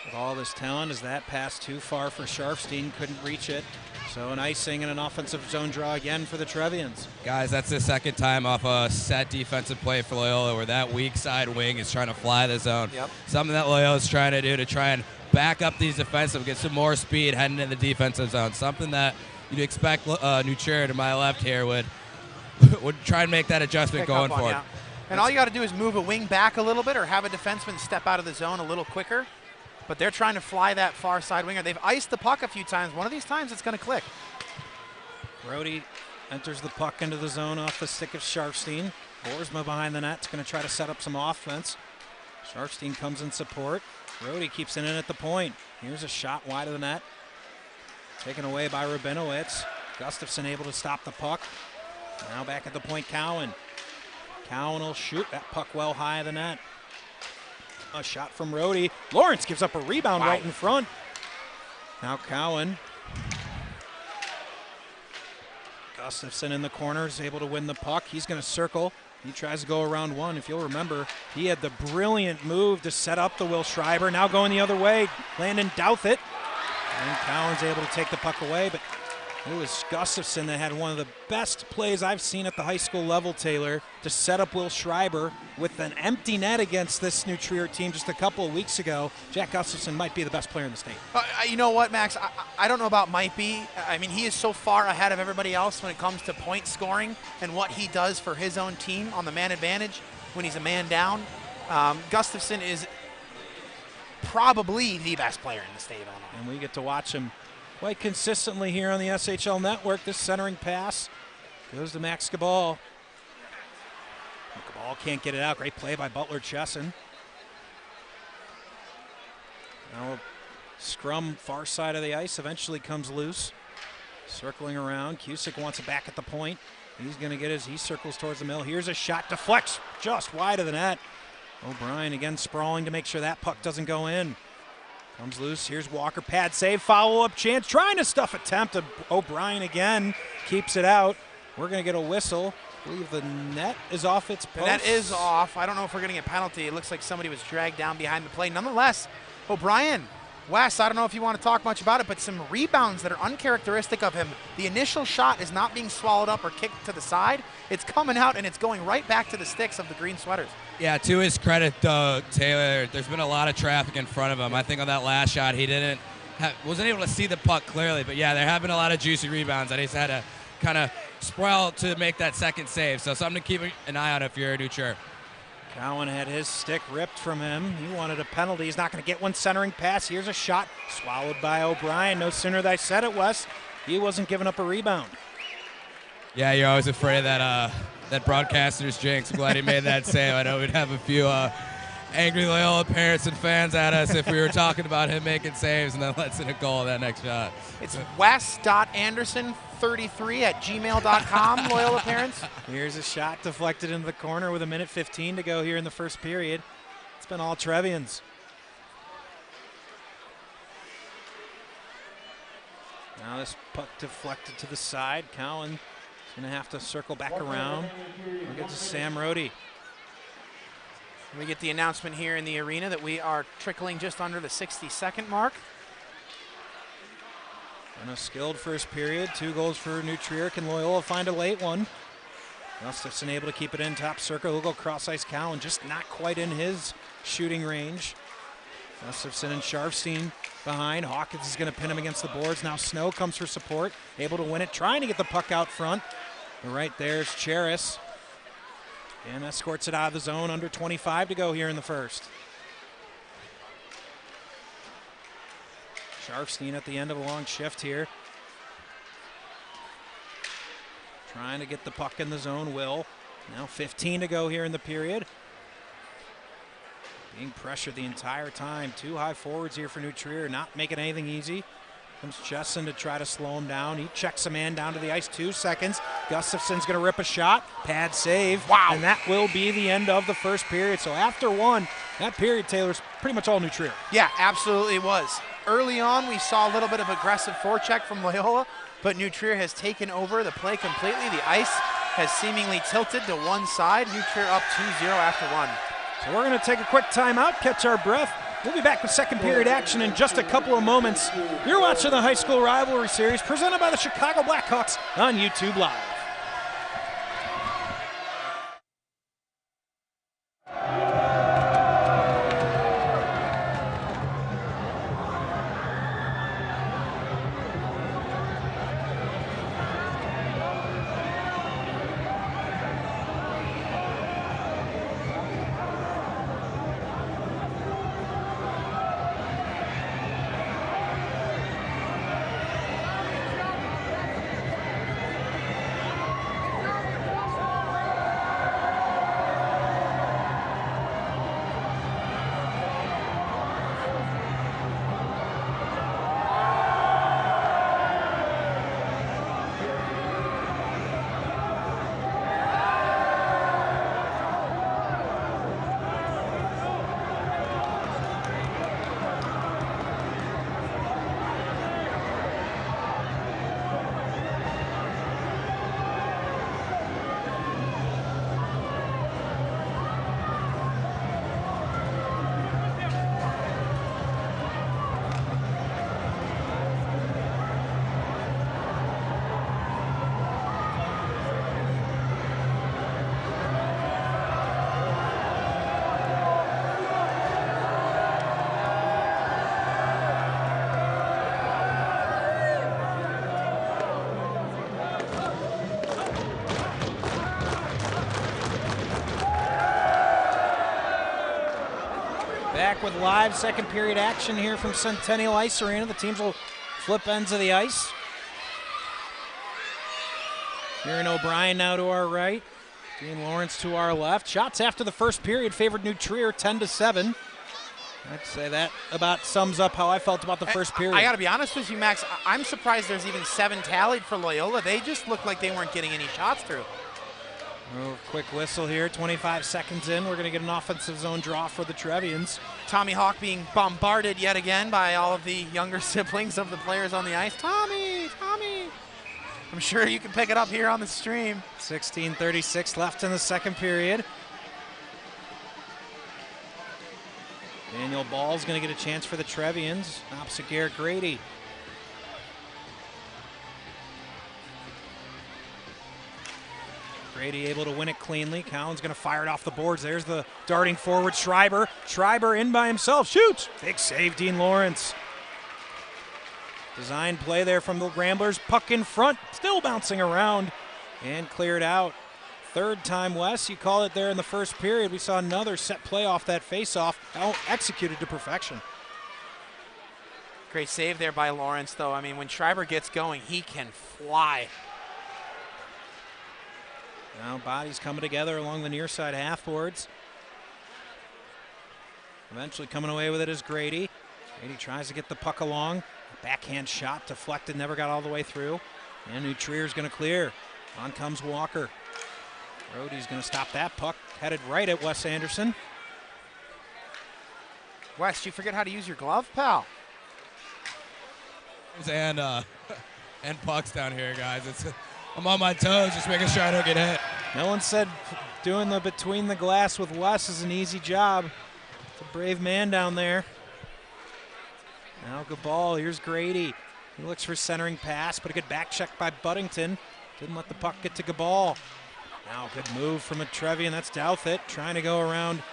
With all this talent, is that pass too far for Sharfstein? Couldn't reach it. So an icing and an offensive zone draw again for the Trevians. Guys, that's the second time off a set defensive play for Loyola where that weak side wing is trying to fly the zone. Yep. Something that Loyola's trying to do to try and back up these defensive, get some more speed heading in the defensive zone. Something that you'd expect New Trier to my left here would try and make that adjustment going forward. Yeah. And all you got to do is move a wing back a little bit or have a defenseman step out of the zone a little quicker. But they're trying to fly that far side winger. They've iced the puck a few times. One of these times it's going to click. Brody enters the puck into the zone off the stick of Sharfstein. Boersma behind the net is going to try to set up some offense. Sharfstein comes in support. Brody keeps it in at the point. Here's a shot wide of the net. Taken away by Rabinowitz. Gustafson able to stop the puck. Now back at the point, Cowan. Cowan will shoot that puck well high of the net. A shot from Rhodey. Lawrence gives up a rebound right in front. Now Cowan. Gustafson in the corner is able to win the puck. He's going to circle. He tries to go around one. If you'll remember, he had the brilliant move to set up the Will Schreiber. Now going the other way, Landon Douthit. And Cowan's able to take the puck away, but it was Gustafson that had one of the best plays I've seen at the high school level, Taylor, to set up Will Schreiber with an empty net against this New Trier team just a couple of weeks ago. Jack Gustafson might be the best player in the state. You know what, Max? I don't know about might be. I mean, he is so far ahead of everybody else when it comes to point scoring and what he does for his own team on the man advantage when he's a man down. Gustafson is probably the best player in the state of Illinois. And we get to watch him quite consistently here on the SHL Network. This centering pass goes to Max Cabal. Cabal can't get it out. Great play by Butler Chesson. Now a scrum far side of the ice eventually comes loose. Circling around. Cusick wants it back at the point. He's going to get he circles towards the middle. Here's a shot, deflects just wide of the net. O'Brien again sprawling to make sure that puck doesn't go in. Comes loose. Here's Walker. Pad save. Follow-up chance. Trying to stuff attempt. O'Brien again keeps it out. We're going to get a whistle. I believe the net is off its post. The net is off. I don't know if we're getting a penalty. It looks like somebody was dragged down behind the play. Nonetheless, O'Brien, Wes, I don't know if you want to talk much about it, but some rebounds that are uncharacteristic of him. The initial shot is not being swallowed up or kicked to the side. It's coming out, and it's going right back to the sticks of the green sweaters. Yeah, to his credit, though, Taylor, there's been a lot of traffic in front of him. I think on that last shot, he wasn't able to see the puck clearly. But, yeah, there have been a lot of juicy rebounds that he's had to kind of sprawl to make that second save. So something to keep an eye on if you're a New Trier. Cowan had his stick ripped from him. He wanted a penalty. He's not going to get one centering pass. Here's a shot swallowed by O'Brien. No sooner than I said it, Wes, he wasn't giving up a rebound. Yeah, you're always afraid of that broadcaster's jinx. I'm glad he made that save. I know we'd have a few angry Loyola parents and fans at us if we were talking about him making saves and then lets in a goal that next shot. It's wes.anderson33@gmail.com, Loyola parents. Here's a shot deflected into the corner with 1:15 to go here in the first period. It's been all Trevians. Now this puck deflected to the side. Cowan going to have to circle back around. We'll get to Sam Rhodey. We get the announcement here in the arena that we are trickling just under the 60-second mark. And a skilled first period. 2 goals for New Trier. Can Loyola find a late one? Gustafson able to keep it in top circle. He'll go cross ice. Cowan just not quite in his shooting range. Gustafson and Sharfstein behind. Hawkins is going to pin him against the boards. Now Snow comes for support. Able to win it. Trying to get the puck out front. But right there's Cheris. And escorts it out of the zone. Under 25 to go here in the first. Sharfstein at the end of a long shift here. Trying to get the puck in the zone. Will. Now 15 to go here in the period. Being pressured the entire time. 2 high forwards here for New Trier. Not making anything easy. Comes Chesson to try to slow him down. He checks a man down to the ice. 2 seconds. Gustafson's going to rip a shot, pad save. Wow. And that will be the end of the first period. So after one, that period, Taylor's pretty much all New Trier. Yeah, absolutely was. Early on, we saw a little bit of aggressive forecheck from Loyola, but New Trier has taken over the play completely. The ice has seemingly tilted to one side. New Trier up 2-0 after one. So we're going to take a quick timeout, catch our breath. We'll be back with second period action in just a couple of moments. You're watching the High School Rivalry Series presented by the Chicago Blackhawks on YouTube Live. Back with live second period action here from Centennial Ice Arena. The teams will flip ends of the ice. Kieran O'Brien now to our right. Dean Lawrence to our left. Shots after the first period favored New Trier 10-7. I'd say that about sums up how I felt about the first period. I got to be honest with you, Max. I'm surprised there's even 7 tallied for Loyola. They just looked like they weren't getting any shots through. Oh, quick whistle here, 25 seconds in. We're going to get an offensive zone draw for the Trevians. Tommy Hawk being bombarded yet again by all of the younger siblings of the players on the ice. Tommy, Tommy. I'm sure you can pick it up here on the stream. 16:36 left in the second period. Daniel Ball's going to get a chance for the Trevians, opposite Garrett Grady. Grady able to win it cleanly. Cowan's going to fire it off the boards. There's the darting forward Schreiber. Schreiber in by himself, shoots. Big save, Dean Lawrence. Design play there from the Ramblers. Puck in front, still bouncing around and cleared out. Third time, Wes, you call it there in the first period. We saw another set play off that faceoff, executed to perfection. Great save there by Lawrence, though. I mean, when Schreiber gets going, he can fly. Now bodies coming together along the near side half boards. Eventually coming away with it is Grady. Grady tries to get the puck along. Backhand shot deflected, never got all the way through. And New Trier's going to clear. On comes Walker. Brody's going to stop that puck. Headed right at Wes Anderson. Wes, you forget how to use your glove, pal? And pucks down here, guys. I'm on my toes, just making sure I don't get hit. No one said doing the between the glass with Wes is an easy job. It's a brave man down there. Now good ball. Here's Grady. He looks for centering pass, but a good back check by Buddington. Didn't let the puck get to Gabal. Now good move from a Trevian. That's Douthit trying to go around.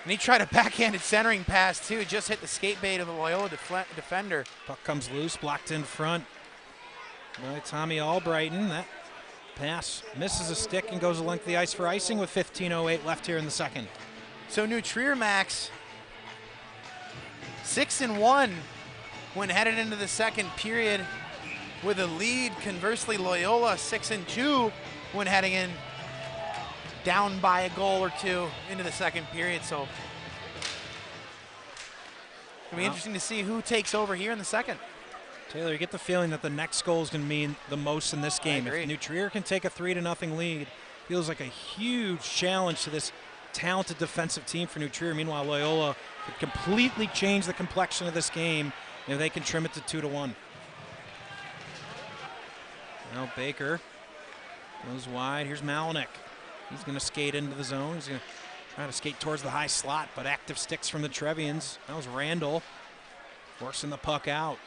And he tried a backhanded centering pass, too. Just hit the skate bait of the Loyola defender. Puck comes loose, blocked in front by Tommy Albrighton. That pass misses a stick and goes the length of the ice for icing with 15:08 left here in the second. So New Trier, Max, 6-1 when headed into the second period with a lead. Conversely, Loyola 6-2 when heading in down by a goal or two into the second period. So it'll be interesting to see who takes over here in the second. Taylor, you get the feeling that the next goal is going to mean the most in this game. If New Trier can take a 3-0 lead, feels like a huge challenge to this talented defensive team for New Trier. Meanwhile, Loyola could completely change the complexion of this game if they can trim it to 2-1. Now Baker goes wide. Here's Malinek. He's going to skate into the zone. He's going to try to skate towards the high slot, but active sticks from the Trevians. That was Randall forcing the puck out.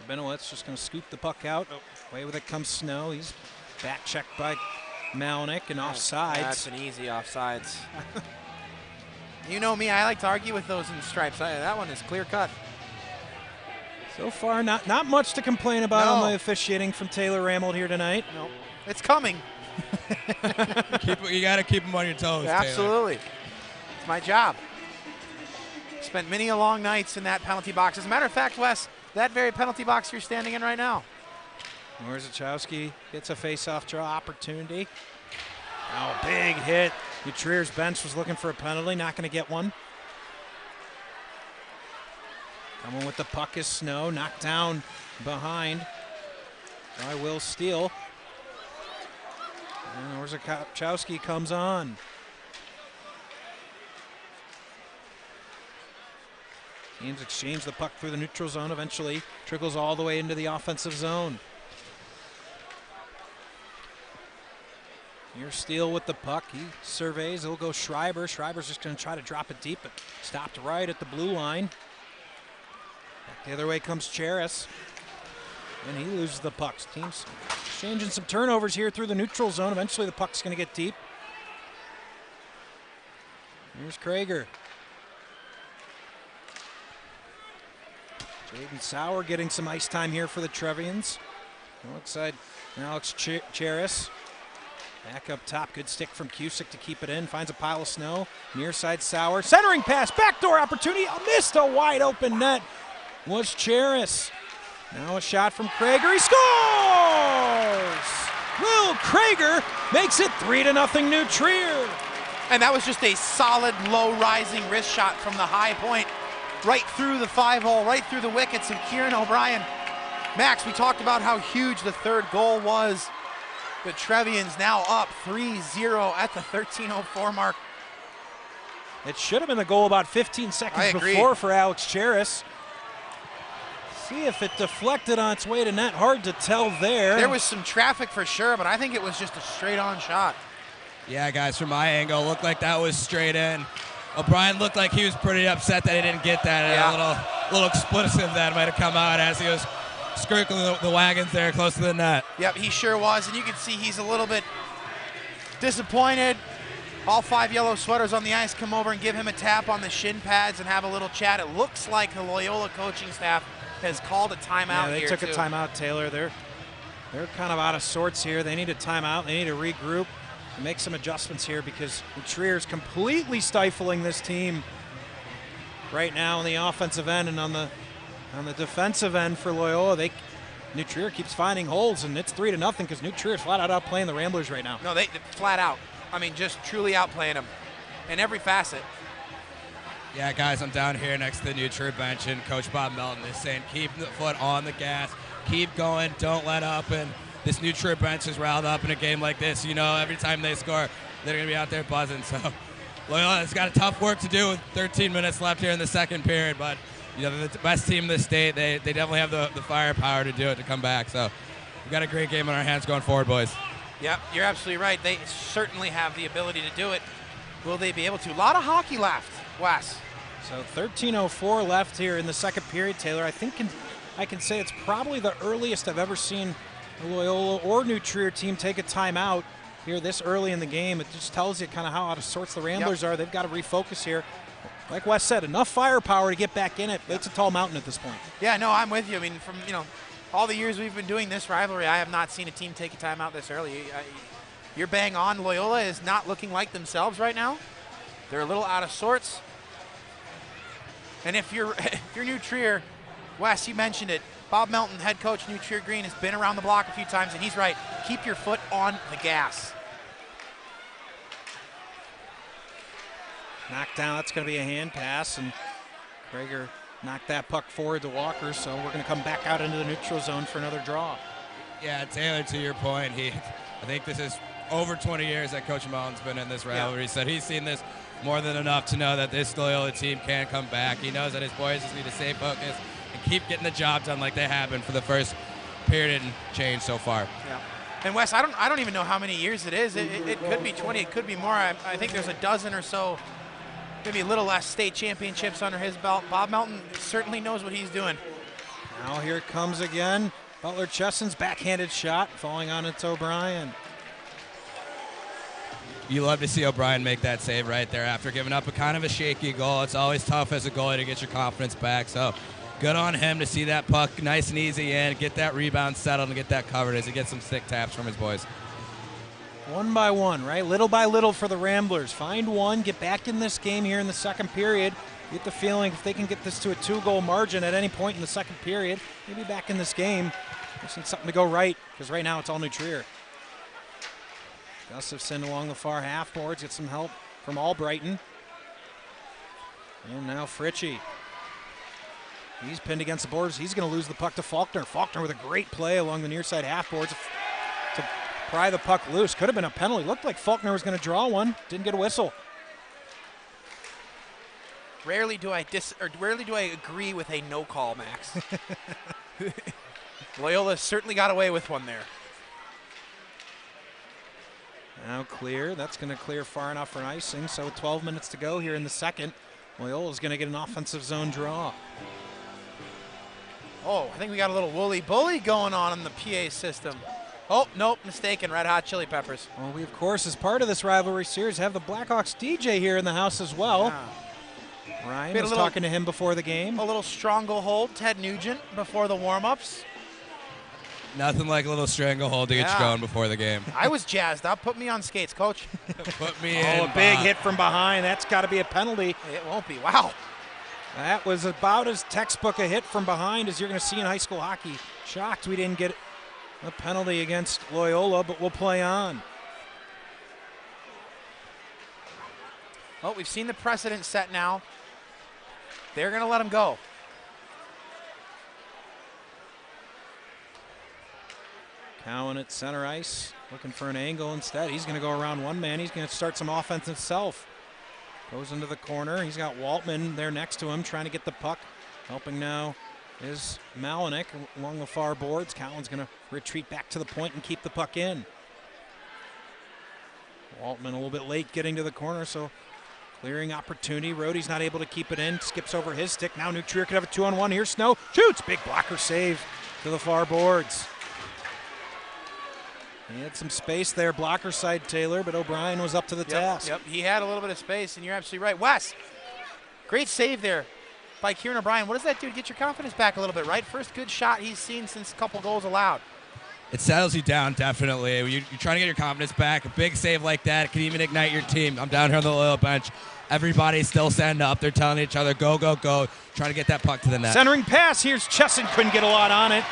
Benowitz just going to scoop the puck out. Away with it comes Snow. He's back checked by Malinek and offsides. That's an easy offsides. You know me, I like to argue with those in stripes. That one is clear cut. So far, not much to complain about on the officiating from Taylor Ramold here tonight. No, it's coming. You got to keep them on your toes, Absolutely. Taylor. It's my job. Spent many long nights in that penalty box. As a matter of fact, Wes, that very penalty box you're standing in right now. Warzachowski gets a face-off draw opportunity. Oh, big hit. New Trier's bench was looking for a penalty, not going to get one. Coming with the puck is Snow, knocked down behind by Will Steele. And Warzachowski comes on. Teams exchange the puck through the neutral zone, eventually trickles all the way into the offensive zone. Here's Steele with the puck. He surveys. He'll go Schreiber. Schreiber's just going to try to drop it deep, but stopped right at the blue line. Back the other way comes Cheris. And he loses the puck. Teams exchanging some turnovers here through the neutral zone. Eventually the puck's going to get deep. Here's Krager. Jaden Sauer getting some ice time here for the Trevians. Outside Alex Cheris. Back up top, good stick from Cusick to keep it in. Finds a pile of snow. Near side Sauer. Centering pass, backdoor opportunity. Missed a wide open net. Was Cheris. Now a shot from Krager. He scores! Will Krager makes it 3-0 New Trier. And that was just a solid, low-rising wrist shot from the high point. Right through the 5-hole, right through the wickets of Kieran O'Brien. Max, we talked about how huge the third goal was. The Trevians now up 3-0 at the 13:04 mark. It should have been a goal about 15 seconds before for Alex Cheris. See if it deflected on its way to net. Hard to tell there. There was some traffic for sure, but I think it was just a straight-on shot. Yeah, guys, from my angle, looked like that was straight in. O'Brien looked like he was pretty upset that he didn't get that. Yeah. A little explosive that might have come out as he was skirting the wagons there close to the net. Yep, he sure was, and you can see he's a little bit disappointed. All 5 yellow sweaters on the ice come over and give him a tap on the shin pads and have a little chat. It looks like the Loyola coaching staff has called a timeout here. They took a timeout, Taylor. They're kind of out of sorts here. They need a timeout. They need to regroup and make some adjustments here because Trier's completely stifling this team right now on the offensive end, and on the defensive end for Loyola, New Trier keeps finding holes, and it's 3-0 because New Trier is flat out outplaying the Ramblers right now. No, they flat out. I mean, just truly outplaying them in every facet. Yeah, guys, I'm down here next to the New Trier bench, and Coach Bob Melton is saying keep the foot on the gas, keep going, don't let up, and this New Trier bench is riled up in a game like this. You know, every time they score, they're going to be out there buzzing. So Loyola's got a tough work to do with 13 minutes left here in the second period, but you know, they're the best team in the state. They definitely have the firepower to do it, to come back. So we've got a great game on our hands going forward, boys. Yeah, you're absolutely right. They certainly have the ability to do it. Will they be able to? A lot of hockey left, Wes. So 13:04 left here in the second period, Taylor. I think I can say it's probably the earliest I've ever seen a Loyola or New Trier team take a timeout here this early in the game. It just tells you kind of how out of sorts the Ramblers are. They've got to refocus here. Like Wes said, enough firepower to get back in it. It's a tall mountain at this point. Yeah, no, I'm with you. I mean, from all the years we've been doing this rivalry, I have not seen a team take a timeout this early. You're bang on. Loyola is not looking like themselves right now. They're a little out of sorts. And if you're New Trier, Wes, you mentioned it. Bob Melton, head coach, New Trier Green, has been around the block a few times, and he's right. Keep your foot on the gas. knocked down. That's going to be a hand pass, and Krager knocked that puck forward to Walker, so we're going to come back out into the neutral zone for another draw. Yeah, Taylor, to your point, I think this is over 20 years that Coach Mullen's been in this rivalry, so he's seen this more than enough to know that this Loyola team can come back. He knows that his boys just need to stay focused and keep getting the job done like they have been for the first period and change so far. Yeah. And Wes, I don't even know how many years it is. It could be 20, it could be more. I think there's a dozen or so, maybe a little less state championships under his belt. Bob Melton certainly knows what he's doing. Now here it comes again. Butler Chesson's backhanded shot falling on its O'Brien. You love to see O'Brien make that save right there after giving up a kind of a shaky goal. It's always tough as a goalie to get your confidence back. So good on him to see that puck nice and easy in, get that rebound settled, and get that covered as he gets some stick taps from his boys. One by one, right? Little by little for the Ramblers. Find one, get back in this game here in the second period. Get the feeling if they can get this to a 2-goal margin at any point in the second period, maybe back in this game. Just need something to go right, because right now it's all New Trier. Gustafson along the far half boards, get some help from Albrighton. And now Fritchie. He's pinned against the boards. He's going to lose the puck to Faulkner. Faulkner with a great play along the near side half boards to pry the puck loose. Could have been a penalty. Looked like Faulkner was going to draw one. Didn't get a whistle. Rarely do I agree with a no call, Max. Loyola certainly got away with one there. Now clear. That's going to clear far enough for icing. So 12 minutes to go here in the second. Loyola's going to get an offensive zone draw. Oh, I think we got a little woolly bully going on in the PA system. Oh, nope, mistaken. Red Hot Chili Peppers. Well, we, of course, as part of this rivalry series, have the Blackhawks DJ here in the house as well. Yeah. Ryan was talking to him before the game. A little stranglehold, Ted Nugent, before the warm-ups. Nothing like a little stranglehold to get you going before the game. I was jazzed up. Put me on skates, Coach. Put me in. Oh, a big hit from behind. That's got to be a penalty. It won't be. Wow. That was about as textbook a hit from behind as you're going to see in high school hockey. Shocked we didn't get a penalty against Loyola, but we'll play on. Well, we've seen the precedent set now. They're going to let him go. Cowan at center ice, looking for an angle instead. He's going to go around one man. He's going to start some offense himself. Goes into the corner. He's got Waltman there next to him trying to get the puck. Helping now is Malinik along the far boards. Cowan's going to retreat back to the point and keep the puck in. Waltman a little bit late getting to the corner, so clearing opportunity. Rohde's not able to keep it in. Skips over his stick. Now New Trier could have a 2-on-1. Here's Snow. Shoots. Big blocker save to the far boards. He had some space there, blocker side Taylor, but O'Brien was up to the task. Yep, he had a little bit of space, and you're absolutely right. Wes, great save there by Kieran O'Brien. What does that do to get your confidence back a little bit, right? First good shot he's seen since a couple goals allowed. It settles you down, definitely. You're trying to get your confidence back. A big save like that can even ignite your team. I'm down here on the Loyola bench. Everybody's still standing up. They're telling each other, go, go, go, trying to get that puck to the net. Centering pass. Here's Chesson. Couldn't get a lot on it.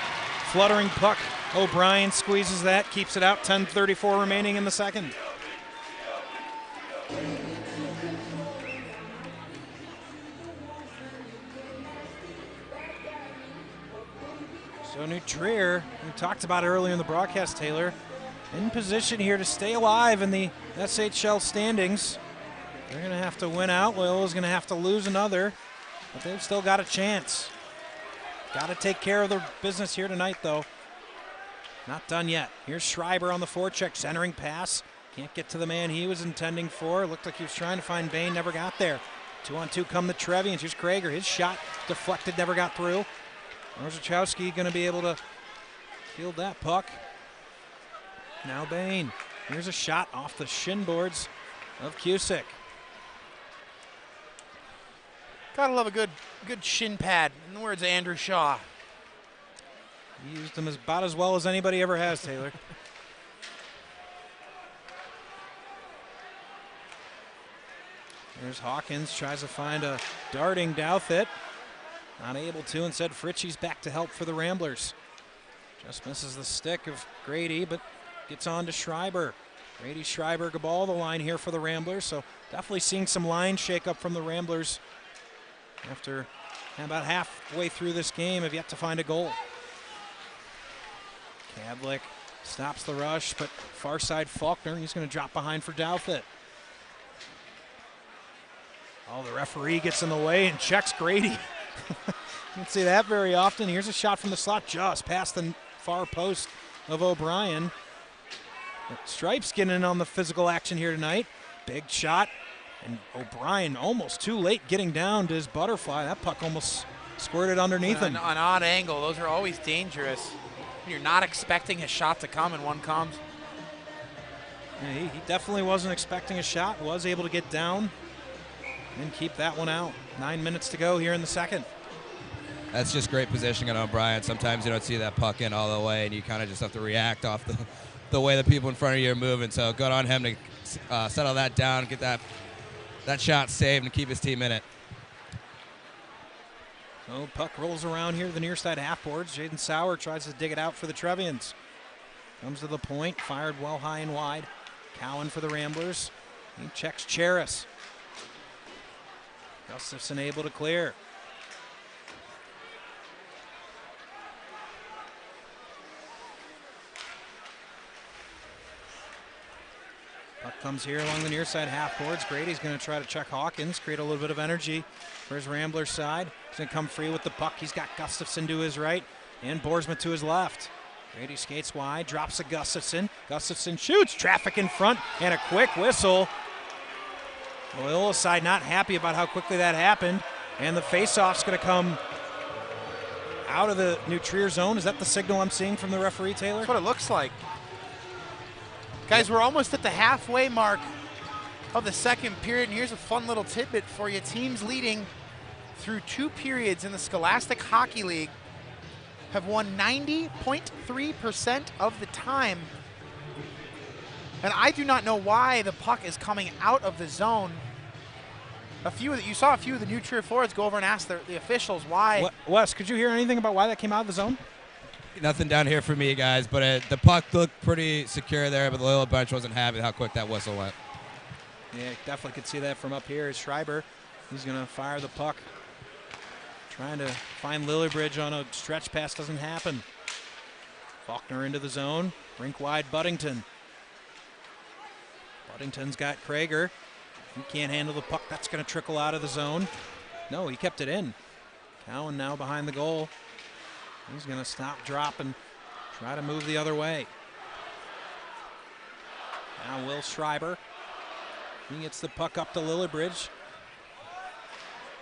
Fluttering puck. O'Brien squeezes that, keeps it out. 10:34 remaining in the second. So New Trier, we talked about it earlier in the broadcast, Taylor, in position here to stay alive in the SHL standings. They're going to have to win out. Loyola's going to have to lose another, but they've still got a chance. Got to take care of their business here tonight, though. Not done yet. Here's Schreiber on the forecheck, centering pass. Can't get to the man he was intending for. Looked like he was trying to find Bain, never got there. 2-on-2 come the Trevians. Here's Krager. His shot deflected, never got through. Orzechowski going to be able to field that puck. Now Bain. Here's a shot off the shin boards of Cusick. Gotta love a good shin pad, in the words of Andrew Shaw. He used them about as well as anybody ever has, Taylor. There's Hawkins, tries to find a darting Douthit. Not able to, instead Fritchie's back to help for the Ramblers. Just misses the stick of Grady, but gets on to Schreiber. Grady, Schreiber, Gabal, the line here for the Ramblers. So definitely seeing some line shake-up from the Ramblers after about halfway through this game have yet to find a goal. Kadlik stops the rush, but far side Faulkner, he's going to drop behind for Douthit. Oh, the referee gets in the way and checks Grady. You don't see that very often. Here's a shot from the slot just past the far post of O'Brien. Stripes getting in on the physical action here tonight. Big shot, and O'Brien almost too late getting down to his butterfly. That puck almost squirted underneath him. An odd angle. Those are always dangerous. You're not expecting a shot to come and one comes. Yeah, he definitely wasn't expecting a shot. Was able to get down and keep that one out. 9 minutes to go here in the second. That's just great positioning on O'Brien. Sometimes you don't see that puck in all the way, and you kind of just have to react off the way the people in front of you are moving. So good on him to settle that down, get that shot saved, and keep his team in it. So puck rolls around here to the near side half boards. Jaden Sauer tries to dig it out for the Trevians. Comes to the point, fired well high and wide. Cowan for the Ramblers. He checks Cheris. Gustafson able to clear. Puck comes here along the near side half boards. Grady's going to try to check Hawkins, create a little bit of energy for his Ramblers side. He's going to come free with the puck. He's got Gustafson to his right and Boersma to his left. Grady skates wide, drops to Gustafson. Gustafson shoots, traffic in front, and a quick whistle. Loyola side not happy about how quickly that happened, and the faceoff's going to come out of the New Trier zone. Is that the signal I'm seeing from the referee, Taylor? That's what it looks like. Guys, we're almost at the halfway mark of the second period, and here's a fun little tidbit for you. Teams leading through 2 periods in the Scholastic Hockey League have won 90.3% of the time. And I do not know why the puck is coming out of the zone. You saw a few of the New Trier forwards go over and ask the officials why. Wes, could you hear anything about why that came out of the zone? Nothing down here for me, guys, but the puck looked pretty secure there, but the Loyola bench wasn't happy how quick that whistle went. Yeah, definitely could see that from up here. Is Schreiber. He's going to fire the puck. Trying to find Lillibridge on a stretch pass, doesn't happen. Faulkner into the zone. Rink wide Buddington. Buddington's got Krager. He can't handle the puck. That's going to trickle out of the zone. No, he kept it in. Cowan now behind the goal. He's going to stop, drop, and try to move the other way. Now Will Schreiber. He gets the puck up to Lillibridge.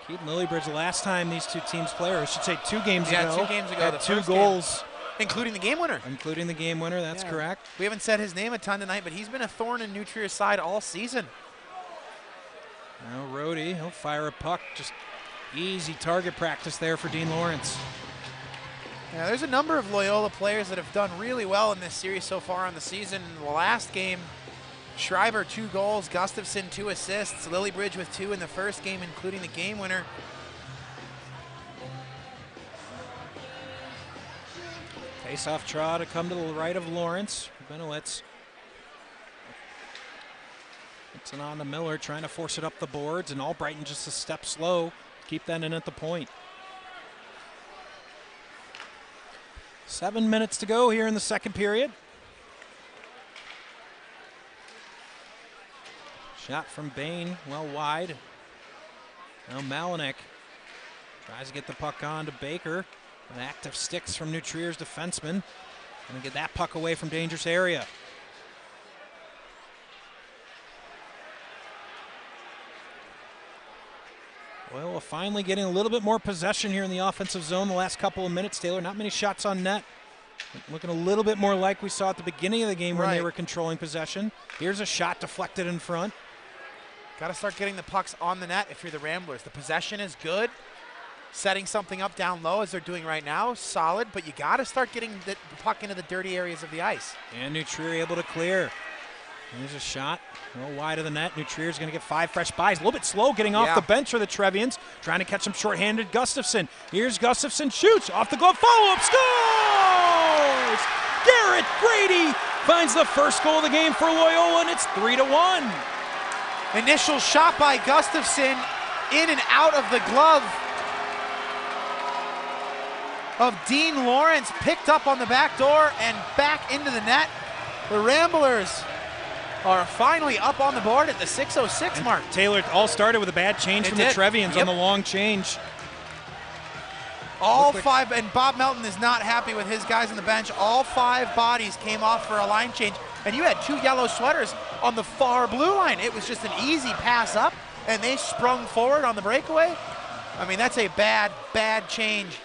Keaton Lillibridge, last time these two teams played, or I should say 2 games ago. 2 games ago. Had 2 goals. Including the game winner. Including the game winner, that's correct. We haven't said his name a ton tonight, but he's been a thorn in New Trier's side all season. Now Rhodey, he'll fire a puck. Just easy target practice there for Dean Lawrence. Yeah, there's a number of Loyola players that have done really well in this series so far in the season. In the last game, Schreiber 2 goals, Gustafson 2 assists, Lillibridge with 2 in the first game, including the game winner. Face-off draw to come to the right of Lawrence. Benowitz. It's an on to Miller, trying to force it up the boards, and Albrighton just a step slow. Keep that in at the point. 7 minutes to go here in the second period. Shot from Bain, well wide. Now Malinek tries to get the puck on to Baker. An active sticks from New Trier's defenseman. Gonna get that puck away from dangerous area. Well, finally getting a little bit more possession here in the offensive zone the last couple of minutes, Taylor. Not many shots on net. Looking a little bit more like we saw at the beginning of the game when they were controlling possession. Here's a shot deflected in front. Got to start getting the pucks on the net if you're the Ramblers. The possession is good. Setting something up down low as they're doing right now, solid, but you got to start getting the puck into the dirty areas of the ice. And New Trier able to clear. Here's a shot, a little wide of the net. New Trier's going to get 5 fresh buys. A little bit slow getting off the bench for the Trevians. Trying to catch him shorthanded. Gustafson. Here's Gustafson, shoots off the glove, follow-up, scores! Garrett Grady finds the first goal of the game for Loyola, and it's 3-1. Initial shot by Gustafson, in and out of the glove of Dean Lawrence, picked up on the back door and back into the net. The Ramblers are finally up on the board at the 6:06 mark. Taylor all started with a bad change from the Trevians on the long change. All five, and Bob Melton is not happy with his guys on the bench. All 5 bodies came off for a line change, and you had 2 yellow sweaters on the far blue line. It was just an easy pass up, and they sprung forward on the breakaway. I mean, that's a bad, bad change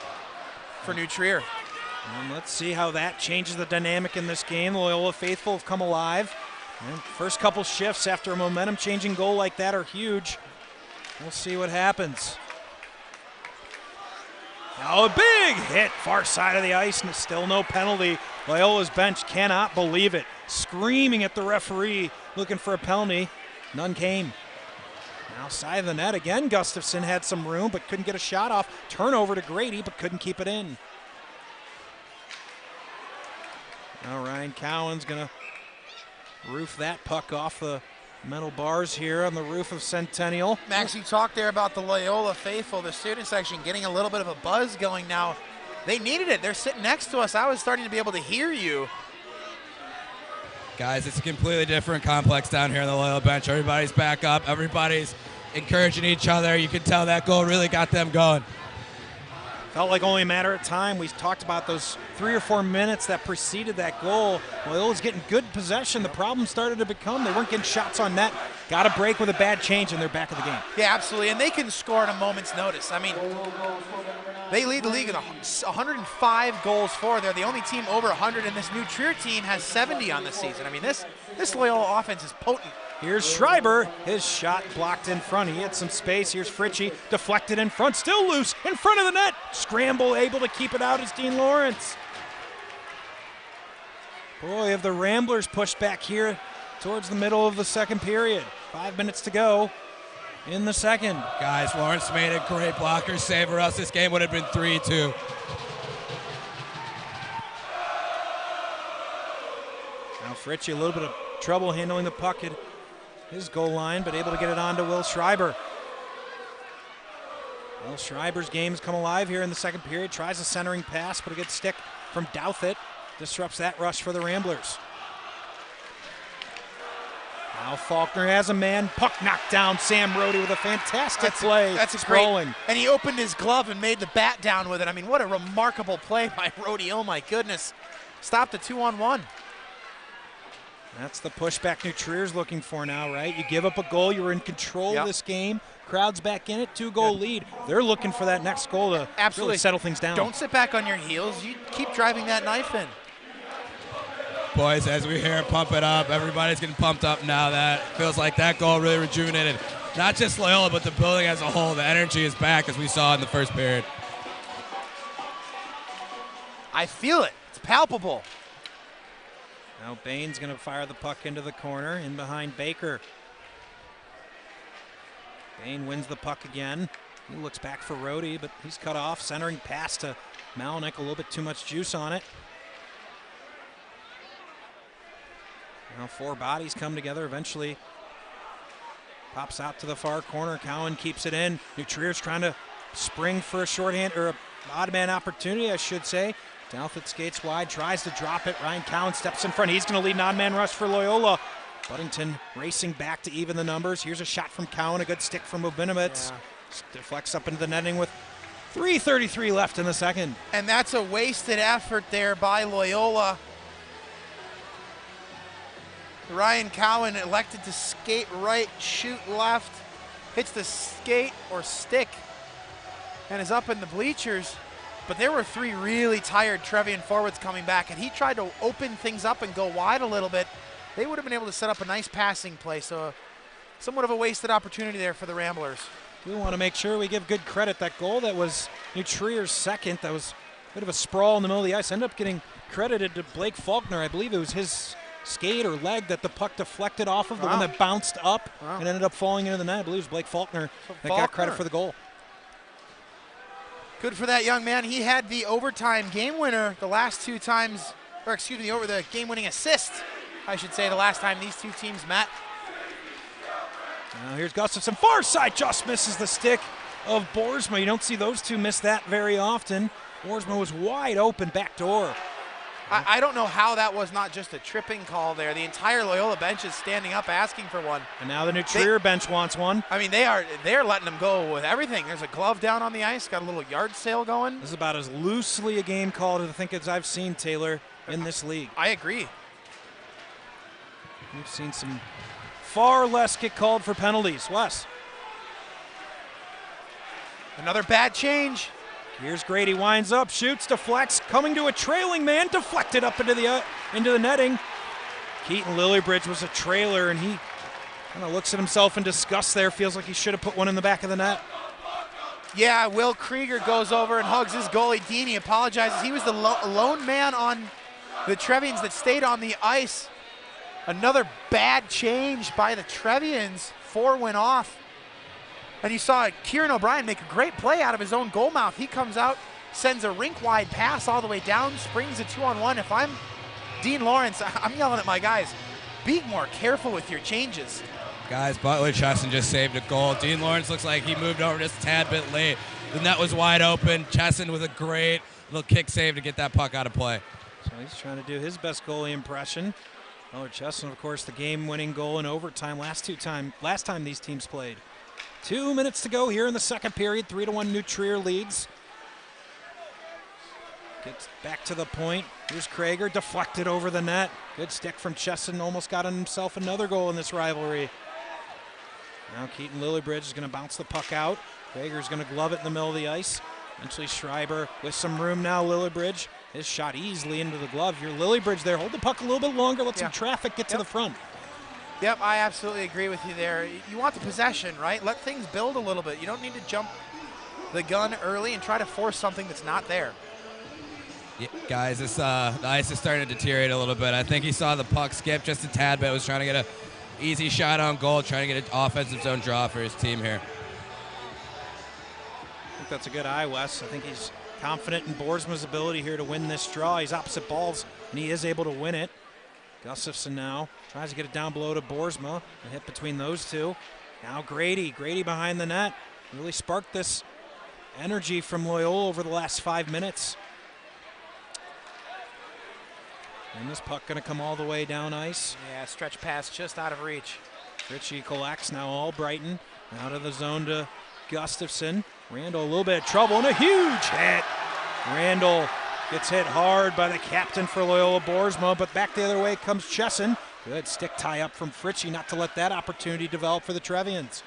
for New Trier. And let's see how that changes the dynamic in this game. The Loyola faithful have come alive. And first couple shifts after a momentum-changing goal like that are huge. We'll see what happens. Now a big hit, far side of the ice, and still no penalty. Loyola's bench cannot believe it. Screaming at the referee, looking for a penalty. None came. Now side of the net again. Gustafson had some room, but couldn't get a shot off. Turnover to Grady, but couldn't keep it in. Now Ryan Cowan's gonna roof that puck off the metal bars here on the roof of Centennial. Max, you talked there about the Loyola faithful, the student section getting a little bit of a buzz going now. They needed it. They're sitting next to us. I was starting to be able to hear you. Guys, it's a completely different complex down here on the Loyola bench. Everybody's back up. Everybody's encouraging each other. You can tell that goal really got them going. Felt like only a matter of time. We talked about those 3 or 4 minutes that preceded that goal. Loyola's getting good possession. The problem started to become they weren't getting shots on net. Got a break with a bad change, and they're back in the game. Yeah, absolutely, and they can score at a moment's notice. I mean, they lead the league in 105 goals for. They're the only team over 100, and this New Trier team has 70 on the season. I mean, this Loyola offense is potent. Here's Schreiber, his shot blocked in front. He had some space. Here's Fritchie, deflected in front, still loose, in front of the net. Scramble, able to keep it out is Dean Lawrence. Boy, have the Ramblers pushed back here towards the middle of the second period. 5 minutes to go in the second. Guys, Lawrence made a great blocker save, or else this game would have been 3-2. Now Fritchie, a little bit of trouble handling the puck at his goal line, but able to get it on to Will Schreiber. Will Schreiber's game's come alive here in the second period. Tries a centering pass, but a good stick from Douthit. Disrupts that rush for the Ramblers. Now Faulkner has a man. Puck knocked down. Sam Rohde with a fantastic play. That's a great, and he opened his glove and made the bat down with it. I mean, what a remarkable play by Rohde. Oh my goodness. Stopped a 2-on-1. That's the pushback New Trier's looking for now, right? You give up a goal, you were in control of this game. Crowd's back in it, 2-goal lead. They're looking for that next goal to really settle things down. Don't sit back on your heels. You keep driving that knife in. Boys, as we hear it pump it up, everybody's getting pumped up now. That feels like that goal really rejuvenated not just Loyola, but the building as a whole. The energy is back, as we saw in the first period. I feel it. It's palpable. Now Bain's going to fire the puck into the corner, in behind Baker. Bain wins the puck again. He looks back for Rohde, but he's cut off. Centering pass to Malinek, a little bit too much juice on it. Now 4 bodies come together. Eventually pops out to the far corner. Cowan keeps it in. New Trier's trying to spring for a shorthand, or a odd man opportunity, I should say. Douthit skates wide, tries to drop it. Ryan Cowan steps in front. He's going to lead an odd man rush for Loyola. Buddington racing back to even the numbers. Here's a shot from Cowan, a good stick from Obinovitz. Deflects up into the netting with 3:33 left in the second. And that's a wasted effort there by Loyola. Ryan Cowan elected to skate right, shoot left, hits the skate or stick, and is up in the bleachers. But there were 3 really tired Trevian forwards coming back, and he tried to open things up and go wide a little bit. They would have been able to set up a nice passing play, so somewhat of a wasted opportunity there for the Ramblers. We want to make sure we give good credit. That goal that was New Trier's second, that was a bit of a sprawl in the middle of the ice, ended up getting credited to Blake Faulkner. I believe it was his skate or leg that the puck deflected off of, the one that bounced up and ended up falling into the net. I believe it was Blake Faulkner that got credit for the goal. Good for that young man. He had the overtime game winner the last 2 times or excuse me, over the game-winning assist, I should say, the last time these two teams met. Now here's Gustafsson, far side, just misses the stick of Boersma. You don't see those two miss that very often. Boersma was wide open back door. I don't know how that was not just a tripping call there. The entire Loyola bench is standing up asking for one. And now the New Trier bench wants one. I mean, they're letting them go with everything. There's a glove down on the ice, got a little yard sale going. This is about as loosely a game called I think as I've seen, Taylor, in this league. I agree. We've seen some far less get called for penalties. Wes. Another bad change. Here's Grady, winds up, shoots, deflects, coming to a trailing man, deflected up into the netting. Keaton Lillybridge was a trailer, and he kind of looks at himself in disgust there, feels like he should have put one in the back of the net. Yeah, Will Krieger goes over and hugs his goalie. Dini apologizes. He was the lone man on the Trevians that stayed on the ice. Another bad change by the Trevians. 4 went off. And you saw Kieran O'Brien make a great play out of his own goal mouth. He comes out, sends a rink-wide pass all the way down, springs a 2-on-1. If I'm Dean Lawrence, I'm yelling at my guys, be more careful with your changes. Guys, Butler Chesson just saved a goal. Dean Lawrence looks like he moved over just a tad bit late. The net was wide open. Chesson with a great little kick save to get that puck out of play. So he's trying to do his best goalie impression. Butler Chesson, of course, the game-winning goal in overtime last time these teams played. 2 minutes to go here in the second period. 3-1 New Trier leads. Gets back to the point. Here's Krieger, deflected over the net. Good stick from Chesson, almost got himself another goal in this rivalry. Now Keaton Lillybridge is going to bounce the puck out. Krieger's going to glove it in the middle of the ice. Eventually Schreiber with some room now. Lillybridge, his shot easily into the glove. Your Lillybridge there, hold the puck a little bit longer, let some traffic get to the front. Yep, I absolutely agree with you there. You want the possession, right? Let things build a little bit. You don't need to jump the gun early and try to force something that's not there. Yeah, guys, the ice is starting to deteriorate a little bit. I think he saw the puck skip just a tad bit. Was trying to get an easy shot on goal, trying to get an offensive zone draw for his team here. I think that's a good eye, Wes. I think he's confident in Boersma's ability here to win this draw. He's opposite balls, and he is able to win it. Gustafsson now tries to get it down below to Boersma. A hit between those two. Now Grady behind the net. Really sparked this energy from Loyola over the last 5 minutes. And this puck going to come all the way down ice. Yeah, stretch pass just out of reach. Richie collects now all Brighton. Out of the zone to Gustafsson. Randall a little bit of trouble and a huge hit. Randall gets hit hard by the captain for Loyola, Boersma, but back the other way comes Chesson. Good stick tie up from Fritchie, not to let that opportunity develop for the Trevians.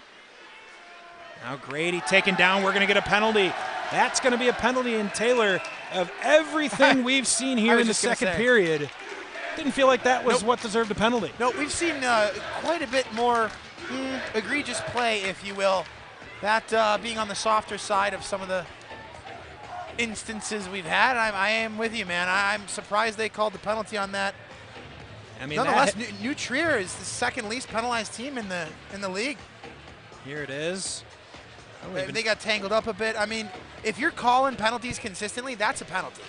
Now Grady taken down. We're going to get a penalty. That's going to be a penalty in Taylor. Of everything we've seen here in the second period, didn't feel like that was what deserved a penalty. No, we've seen quite a bit more egregious play, if you will. That being on the softer side of some of the instances we've had. I am with you, man. I'm surprised they called the penalty on that. I mean, nonetheless, New Trier is the second least penalized team in the league. Here it is. They got tangled up a bit. I mean, if you're calling penalties consistently, that's a penalty.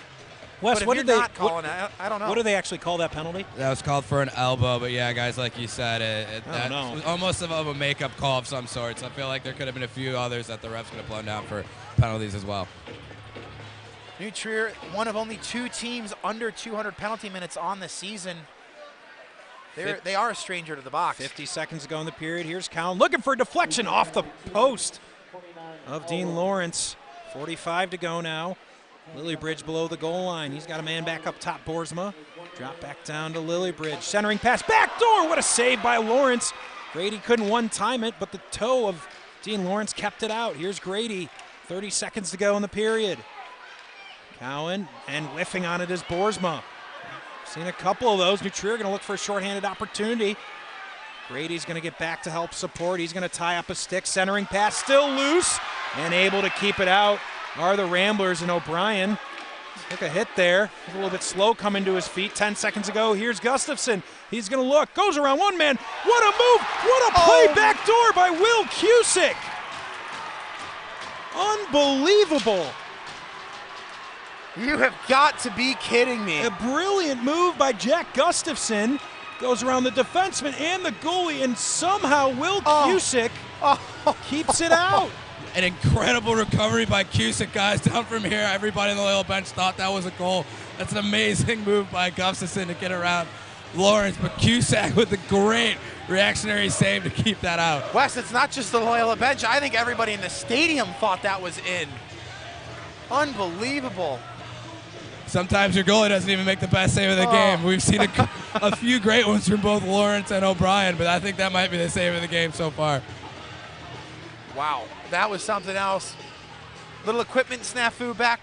Wes, but what if did you're they not calling it, I don't know. What do they actually call that penalty? That was called for an elbow, but yeah, guys, like you said, that was almost of a makeup call of some sorts. I feel like there could have been a few others that the refs could have blown down for penalties as well. New Trier, one of only 2 teams under 200 penalty minutes on the season. They are a stranger to the box. 50 seconds to go in the period. Here's Cowan looking for a deflection off the post of Dean Lawrence. 45 to go now. Lillybridge below the goal line. He's got a man back up top, Boersma. Drop back down to Lillybridge. Centering pass, back door. What a save by Lawrence. Grady couldn't one-time it, but the toe of Dean Lawrence kept it out. Here's Grady. 30 seconds to go in the period. Cowan, and whiffing on it is Boersma. Seen a couple of those. New Trier going to look for a shorthanded opportunity. Grady's going to get back to help support. He's going to tie up a stick. Centering pass still loose and able to keep it out are the Ramblers, and O'Brien took a hit there. He's a little bit slow coming to his feet. 10 seconds ago. Here's Gustafsson. He's going to look. Goes around one man. What a move. What a play back door by Will Cusick. Unbelievable. You have got to be kidding me. A brilliant move by Jack Gustafson. Goes around the defenseman and the goalie, and somehow Will Cusick keeps it out. An incredible recovery by Cusick, guys. Down from here, everybody on the Loyola bench thought that was a goal. That's an amazing move by Gustafson to get around Lawrence, but Cusick with a great reactionary save to keep that out. Wes, it's not just the Loyola bench. I think everybody in the stadium thought that was in. Unbelievable. Sometimes your goalie doesn't even make the best save of the game. We've seen a few great ones from both Lawrence and O'Brien, but I think that might be the save of the game so far. Wow, that was something else. Little equipment snafu back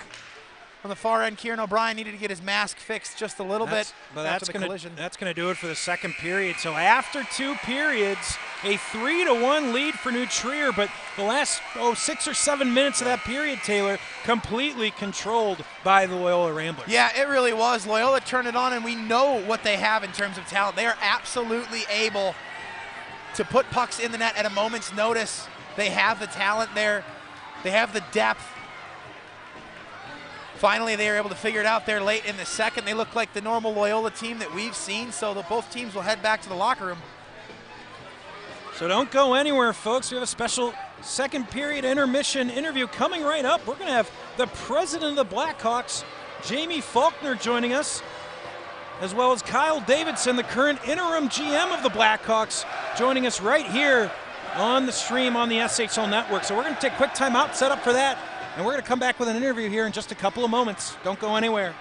on the far end. Kieran O'Brien needed to get his mask fixed just a little bit after the collision. That's going to do it for the second period. So after 2 periods, a 3-1 lead for New Trier, but the last 6 or 7 minutes of that period, Taylor, completely controlled by the Loyola Ramblers. Yeah, it really was. Loyola turned it on, and we know what they have in terms of talent. They are absolutely able to put pucks in the net at a moment's notice. They have the talent there. They have the depth. Finally, they were able to figure it out there late in the second. They look like the normal Loyola team that we've seen, so both teams will head back to the locker room. So don't go anywhere, folks. We have a special second period intermission interview coming right up. We're going to have the president of the Blackhawks, Jamie Faulkner, joining us, as well as Kyle Davidson, the current interim GM of the Blackhawks, joining us right here on the stream on the SHL Network. So we're going to take a quick timeout, set up for that, and we're going to come back with an interview here in just a couple of moments. Don't go anywhere.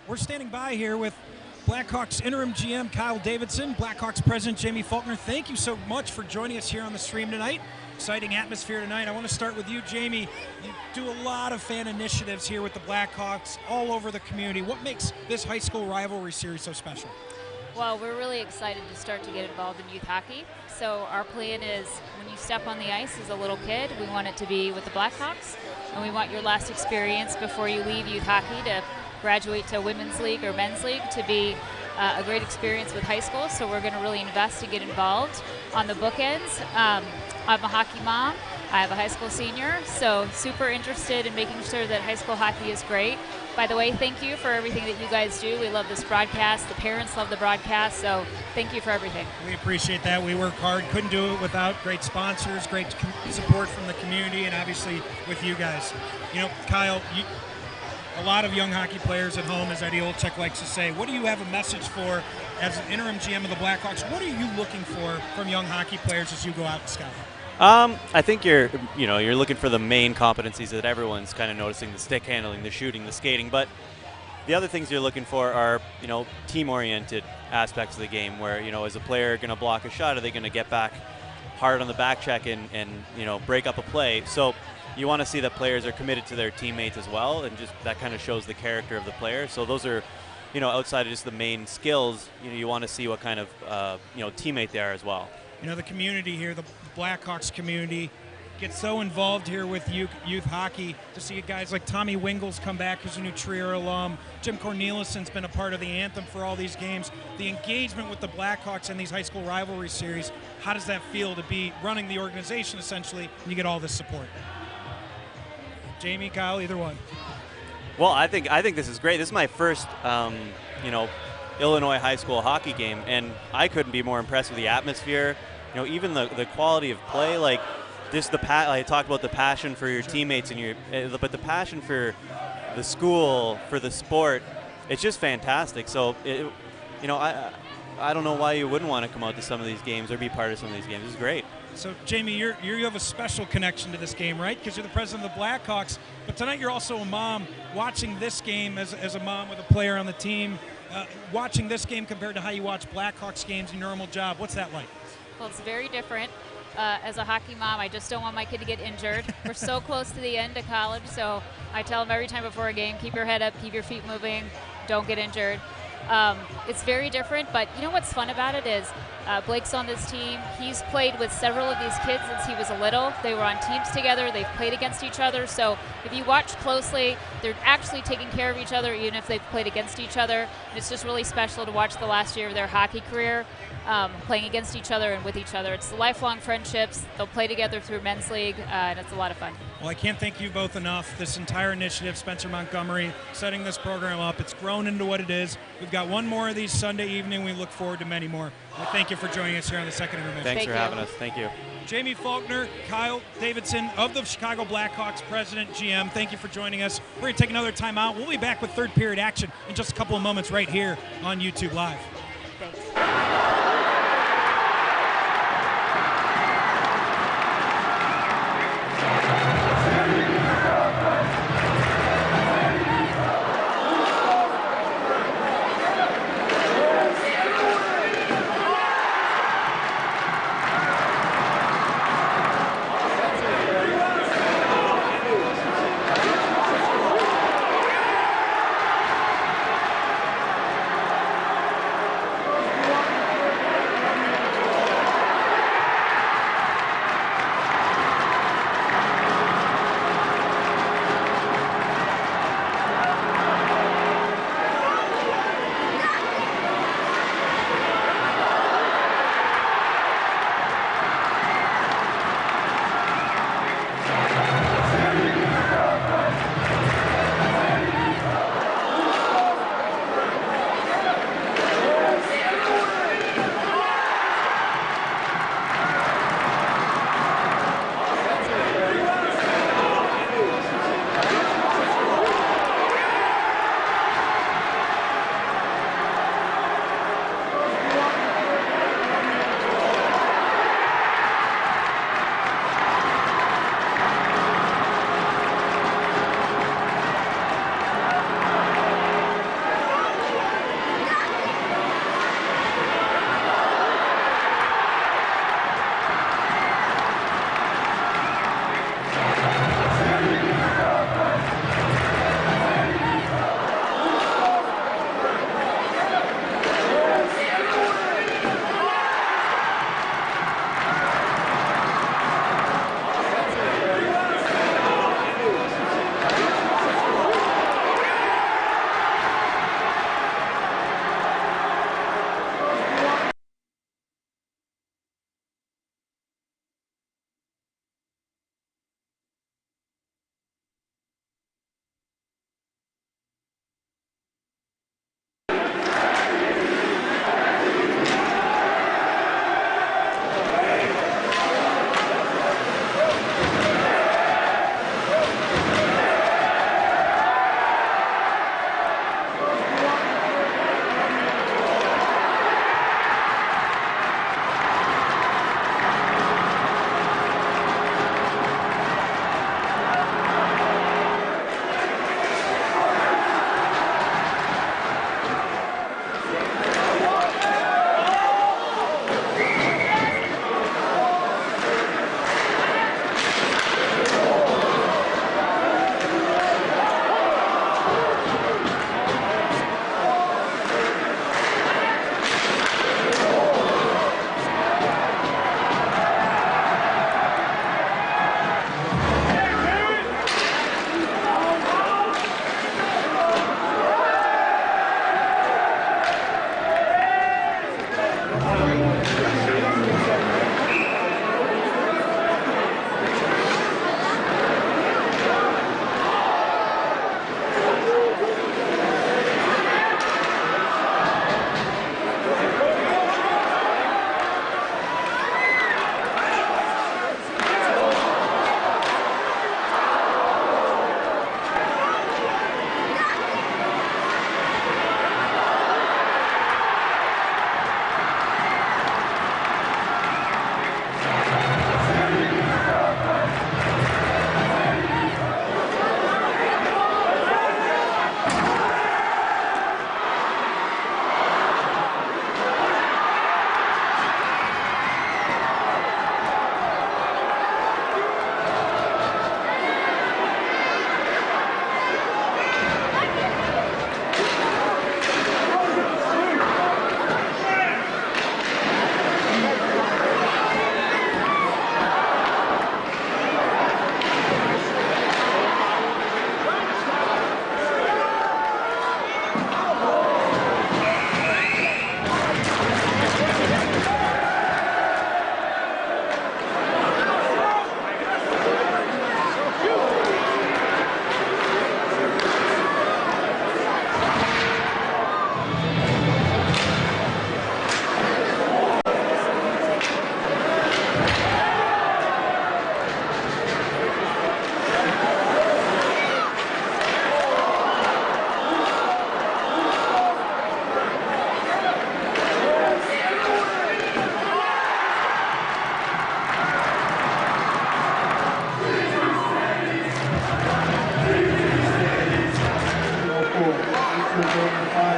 We're standing by here with Blackhawks interim GM Kyle Davidson, Blackhawks president Jamie Faulkner. Thank you so much for joining us here on the stream tonight. Exciting atmosphere tonight. I want to start with you, Jamie. You do a lot of fan initiatives here with the Blackhawks all over the community. What makes this high school rivalry series so special? Well, we're really excited to start to get involved in youth hockey. So our plan is when you step on the ice as a little kid, we want it to be with the Blackhawks, and we want your last experience before you leave youth hockey to graduate to women's league or men's league to be a great experience with high school. So we're going to really invest and get involved on the bookends. I'm a hockey mom. I have a high school senior, so super interested in making sure that high school hockey is great. By the way, thank you for everything that you guys do. We love this broadcast. The parents love the broadcast, so thank you for everything. We appreciate that. We work hard. Couldn't do it without great sponsors, great support from the community, and obviously with you guys. You know, Kyle, a lot of young hockey players at home, as Eddie Olczyk likes to say, what do you have a message for as an interim GM of the Blackhawks? What are you looking for from young hockey players as you go out and scout? I think you're looking for the main competencies that everyone's kind of noticing: the stick handling, the shooting, the skating. But the other things you're looking for are, team-oriented aspects of the game where, is a player going to block a shot? Are they going to get back hard on the back check and break up a play? So you want to see that players are committed to their teammates as well, and just that kind of shows the character of the player. So those are, outside of just the main skills, you want to see what kind of, teammate they are as well. The community here, the Blackhawks community, gets so involved here with youth hockey. To see guys like Tommy Wingles come back, who's a new Trier alum. Jim Corneliussen's been a part of the anthem for all these games. The engagement with the Blackhawks in these high school rivalry series, how does that feel to be running the organization essentially and you get all this support? Jamie, Kyle, either one. Well, I think this is great. This is my first, Illinois high school hockey game, and I couldn't be more impressed with the atmosphere. Even the quality of play. Like I talked about the passion for your teammates but the passion for the school, for the sport, it's just fantastic. So I don't know why you wouldn't want to come out to some of these games or be part of some of these games. It's great. So, Jamie, you have a special connection to this game, right? Because you're the president of the Blackhawks. But tonight you're also a mom watching this game as a mom with a player on the team. Watching this game compared to how you watch Blackhawks games in your normal job, what's that like? Well, it's very different. As a hockey mom, I just don't want my kid to get injured. We're so close to the end of college, so I tell them every time before a game, keep your head up, keep your feet moving, don't get injured. It's very different, but what's fun about it is Blake's on this team. He's played with several of these kids since he was a little. They were on teams together. They've played against each other. So if you watch closely, they're actually taking care of each other even if they've played against each other. And it's just really special to watch the last year of their hockey career playing against each other and with each other. It's lifelong friendships. They'll play together through men's league, and it's a lot of fun. Well, I can't thank you both enough. This entire initiative, Spencer Montgomery, setting this program up, it's grown into what it is. We've got one more of these Sunday evening. We look forward to many more. Well, thank you for joining us here on the second intermission. Thanks for having us. Thank you. Jamie Faulkner, Kyle Davidson of the Chicago Blackhawks, President, GM, thank you for joining us. We're going to take another timeout. We'll be back with third period action in just a couple of moments right here on YouTube Live. Thanks.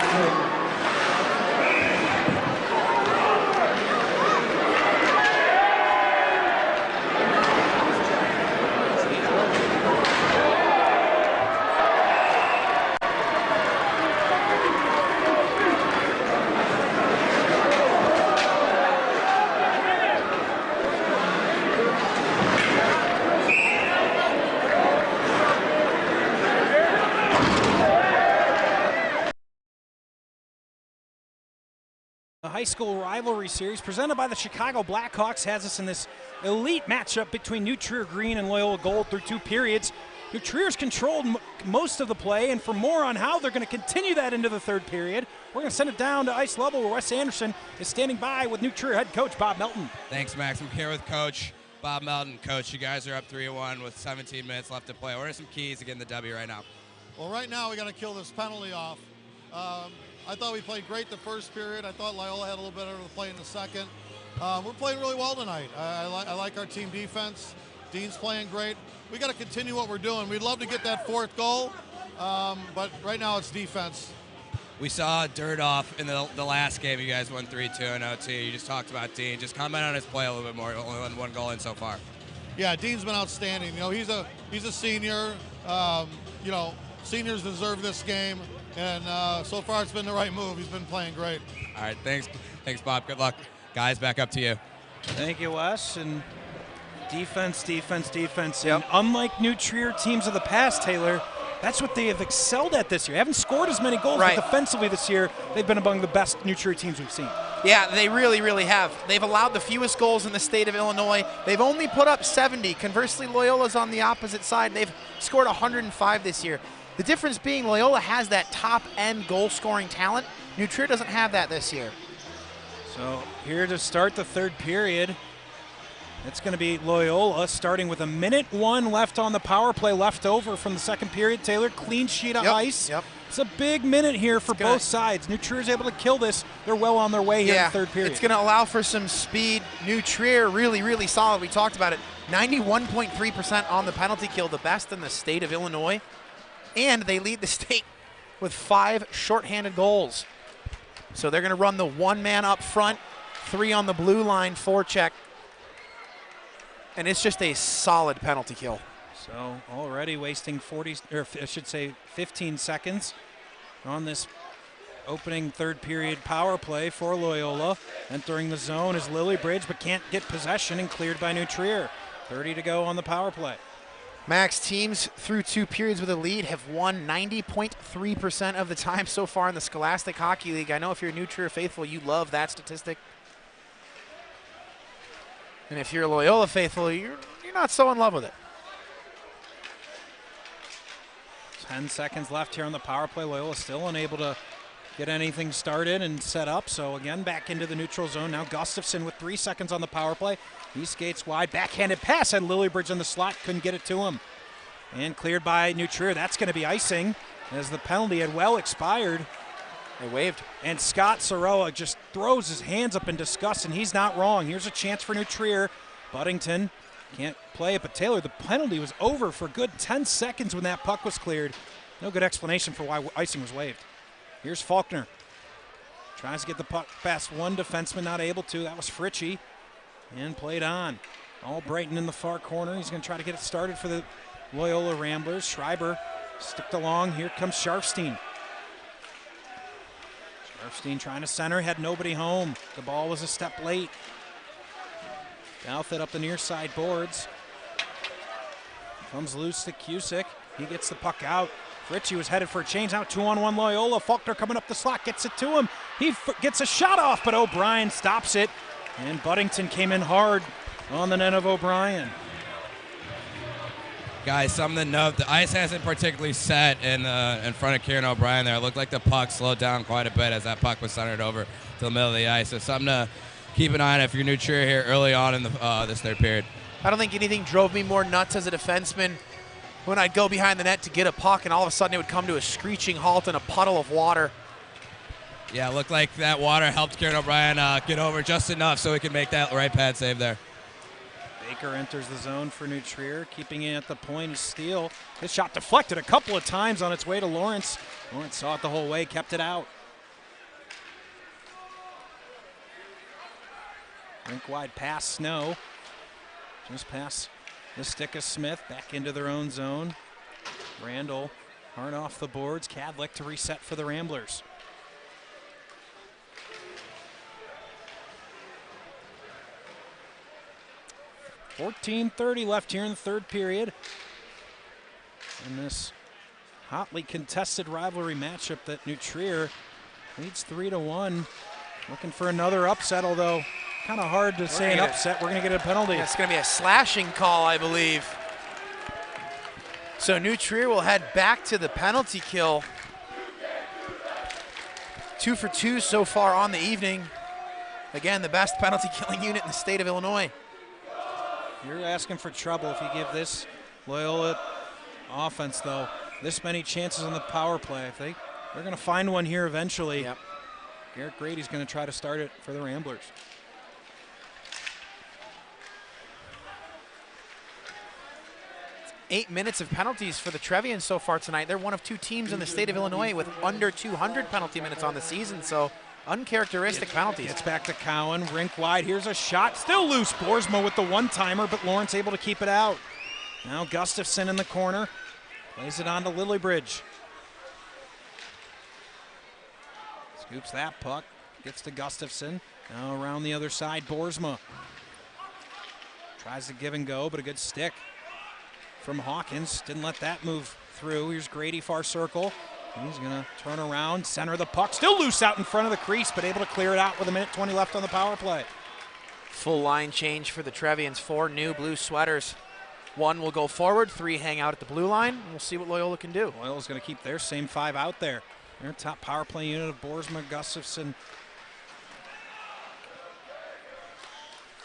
Matchmaker. The high school rivalry series presented by the Chicago Blackhawks has us in this elite matchup between New Trier Green and Loyola Gold through 2 periods. New Trier's controlled most of the play, and for more on how they're going to continue that into the 3rd period, we're going to send it down to ice level where Wes Anderson is standing by with New Trier head coach Bob Melton. Thanks, Max. I'm here with Coach Bob Melton. Coach, you guys are up 3-1 with 17 minutes left to play. What are some keys to getting the W right now? Well, right now we got to kill this penalty off. I thought we played great the first period. I thought Loyola had a little bit better to play in the second. We're playing really well tonight. I like our team defense. Dean's playing great. We got to continue what we're doing. We'd love to get that 4th goal, but right now it's defense. We saw Dirt off in the last game. You guys won 3-2 in OT. You just talked about Dean. Just comment on his play a little bit more. Only won 1 goal in so far. Yeah, Dean's been outstanding. You know, he's a senior. You know, seniors deserve this game. And so far, it's been the right move. He's been playing great. All right, thanks, Bob. Good luck, guys. Back up to you. Thank you, Wes. And defense. Yep. And unlike New Trier teams of the past, Taylor, that's what they have excelled at this year. They haven't scored as many goals, but defensively this year, they've been among the best New Trier teams we've seen. Yeah, they really, really have. They've allowed the fewest goals in the state of Illinois. They've only put up 70. Conversely, Loyola's on the opposite side. They've scored 105 this year. The difference being Loyola has that top-end goal-scoring talent. New Trier doesn't have that this year. So here to start the 3rd period, it's going to be Loyola starting with 1:01 left on the power play left over from the 2nd period. Taylor, clean sheet of ice. Yep. It's a big minute here for both sides. New Trier's able to kill this. They're well on their way here in the 3rd period. It's going to allow for some speed. New Trier really, really solid. We talked about it. 91.3% on the penalty kill, the best in the state of Illinois. And they lead the state with 5 shorthanded goals. So they're going to run the 1-man up front, 3 on the blue line, forecheck. And it's just a solid penalty kill. So already wasting 15 seconds on this opening 3rd period power play for Loyola. Entering the zone is Lillybridge, but can't get possession and cleared by New Trier. 30 to go on the power play. Max, teams through 2 periods with a lead have won 90.3% of the time so far in the Scholastic Hockey League. I know if you're a New Trier faithful, you love that statistic. And if you're a Loyola faithful, you're not so in love with it. 10 seconds left here on the power play. Loyola still unable to get anything started and set up. So again, back into the neutral zone. Now Gustafson with 3 seconds on the power play. He skates wide, backhanded pass, had Lillybridge in the slot, couldn't get it to him. And cleared by New Trier. That's going to be icing as the penalty had well expired. They waved. And Scott Soroa just throws his hands up in disgust, and he's not wrong. Here's a chance for New Trier. Buddington can't play it, but Taylor, the penalty was over for a good 10 seconds when that puck was cleared. No good explanation for why icing was waived. Here's Faulkner. Tries to get the puck past one defenseman, not able to. That was Fritchie. And played on. Albrighton in the far corner. He's going to try to get it started for the Loyola Ramblers. Schreiber sticked along. Here comes Sharfstein. Sharfstein trying to center, had nobody home. The ball was a step late. Douthit up the near side boards. Comes loose to Cusick. He gets the puck out. Fritchie was headed for a change. Now 2-on-1 Loyola. Faulkner coming up the slot, gets it to him. He gets a shot off, but O'Brien stops it. And Buddington came in hard on the net of O'Brien. Guys, something to note, the ice hasn't particularly set in front of Kieran O'Brien there. It looked like the puck slowed down quite a bit as that puck was centered over to the middle of the ice. So something to keep an eye on if you're New Trier here early on in this 3rd period. I don't think anything drove me more nuts as a defenseman when I'd go behind the net to get a puck and all of a sudden it would come to a screeching halt in a puddle of water. Yeah, it looked like that water helped Kieran O'Brien get over just enough so he could make that right pad save there. Baker enters the zone for New Trier, keeping it at the point of steal. His shot deflected a couple of times on its way to Lawrence. Lawrence saw it the whole way, kept it out. Rink wide pass, Snow. Just pass the stick of Smith back into their own zone. Randall hard off the boards. Cadlick to reset for the Ramblers. .14:30 left here in the third period. And this hotly contested rivalry matchup that New Trier leads 3-1. Looking for another upset, although kind of hard to say an upset. We're going to get a penalty. It's going to be a slashing call, I believe. So New Trier will head back to the penalty kill. 2 for 2 so far on the evening. Again, the best penalty killing unit in the state of Illinois. You're asking for trouble if you give this Loyola offense, though, this many chances on the power play. If they're going to find one here eventually. Yep. Garrett Grady's going to try to start it for the Ramblers. It's 8 minutes of penalties for the Trevians so far tonight. They're one of 2 teams in the state of Illinois with under 200 penalty minutes on the season, so uncharacteristic penalties. Gets back to Cowan, rink wide. Here's a shot, still loose. Boersma with the one-timer, but Lawrence able to keep it out. Now Gustafson in the corner, plays it on to Lillybridge. Scoops that puck, gets to Gustafson. Now around the other side, Boersma. Tries to give and go, but a good stick from Hawkins. Didn't let that move through. Here's Grady, far circle. He's gonna turn around, center the puck. Still loose out in front of the crease, but able to clear it out with 1:20 left on the power play. Full line change for the Trevians. 4 new blue sweaters. 1 will go forward, 3 hang out at the blue line. We'll see what Loyola can do. Loyola's gonna keep their same 5 out there. Their top power play unit of Boersma, Gustafson.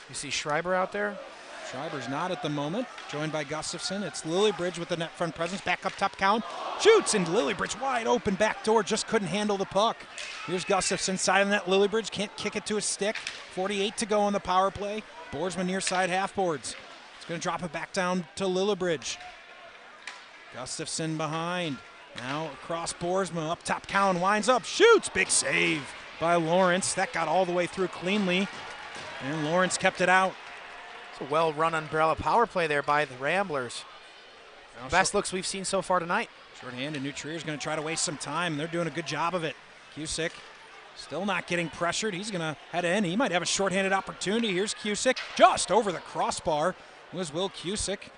You see Schreiber out there? Schreiber's not at the moment, joined by Gustafson. It's Lillybridge with the net front presence, back up top count, shoots, and Lillybridge wide open back door, just couldn't handle the puck. Here's Gustafson, side of the net, Lillybridge can't kick it to a stick. 48 to go on the power play. Boersma near side half boards. It's gonna drop it back down to Lillybridge. Gustafson behind, now across Boersma, up top Cowan, winds up, shoots, big save by Lawrence. That got all the way through cleanly, and Lawrence kept it out. It's a well-run umbrella power play there by the Ramblers. Best looks we've seen so far tonight. Shorthanded, New Trier's going to try to waste some time. They're doing a good job of it. Cusick still not getting pressured. He's going to head in. He might have a shorthanded opportunity. Here's Cusick, just over the crossbar was Will Cusick.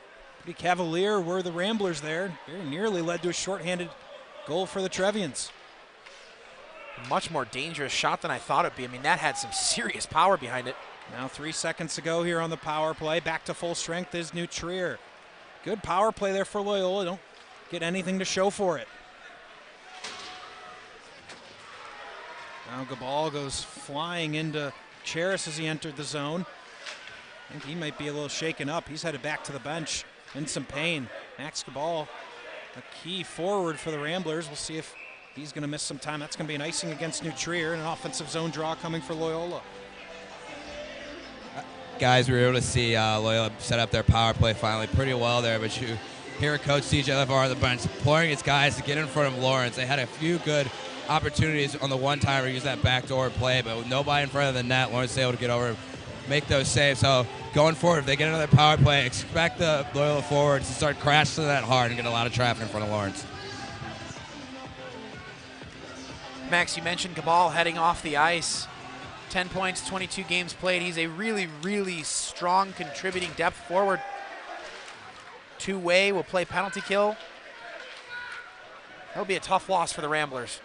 Pretty cavalier were the Ramblers there. Very nearly led to a shorthanded goal for the Trevians. A much more dangerous shot than I thought it'd be. I mean, that had some serious power behind it. Now 3 seconds to go here on the power play. Back to full strength is New Trier. Good power play there for Loyola. Don't get anything to show for it. Now Gabal goes flying into Cheris as he entered the zone. I think he might be a little shaken up. He's headed back to the bench in some pain. Max Gabal, a key forward for the Ramblers. We'll see if he's going to miss some time. That's going to be an icing against New Trier and an offensive zone draw coming for Loyola. Guys, we were able to see Loyola set up their power play finally pretty well there, but you hear Coach CJ LeVar on the bench imploring his guys to get in front of Lawrence. They had a few good opportunities on the one-timer, use that backdoor play, but with nobody in front of the net, Lawrence was able to get over and make those saves. So going forward, if they get another power play, expect the Loyola forwards to start crashing that hard and get a lot of traffic in front of Lawrence. Max, you mentioned Gabal heading off the ice. 10 points, 22 games played. He's a really, really strong contributing depth forward. Two-way, will play penalty kill. That'll be a tough loss for the Ramblers.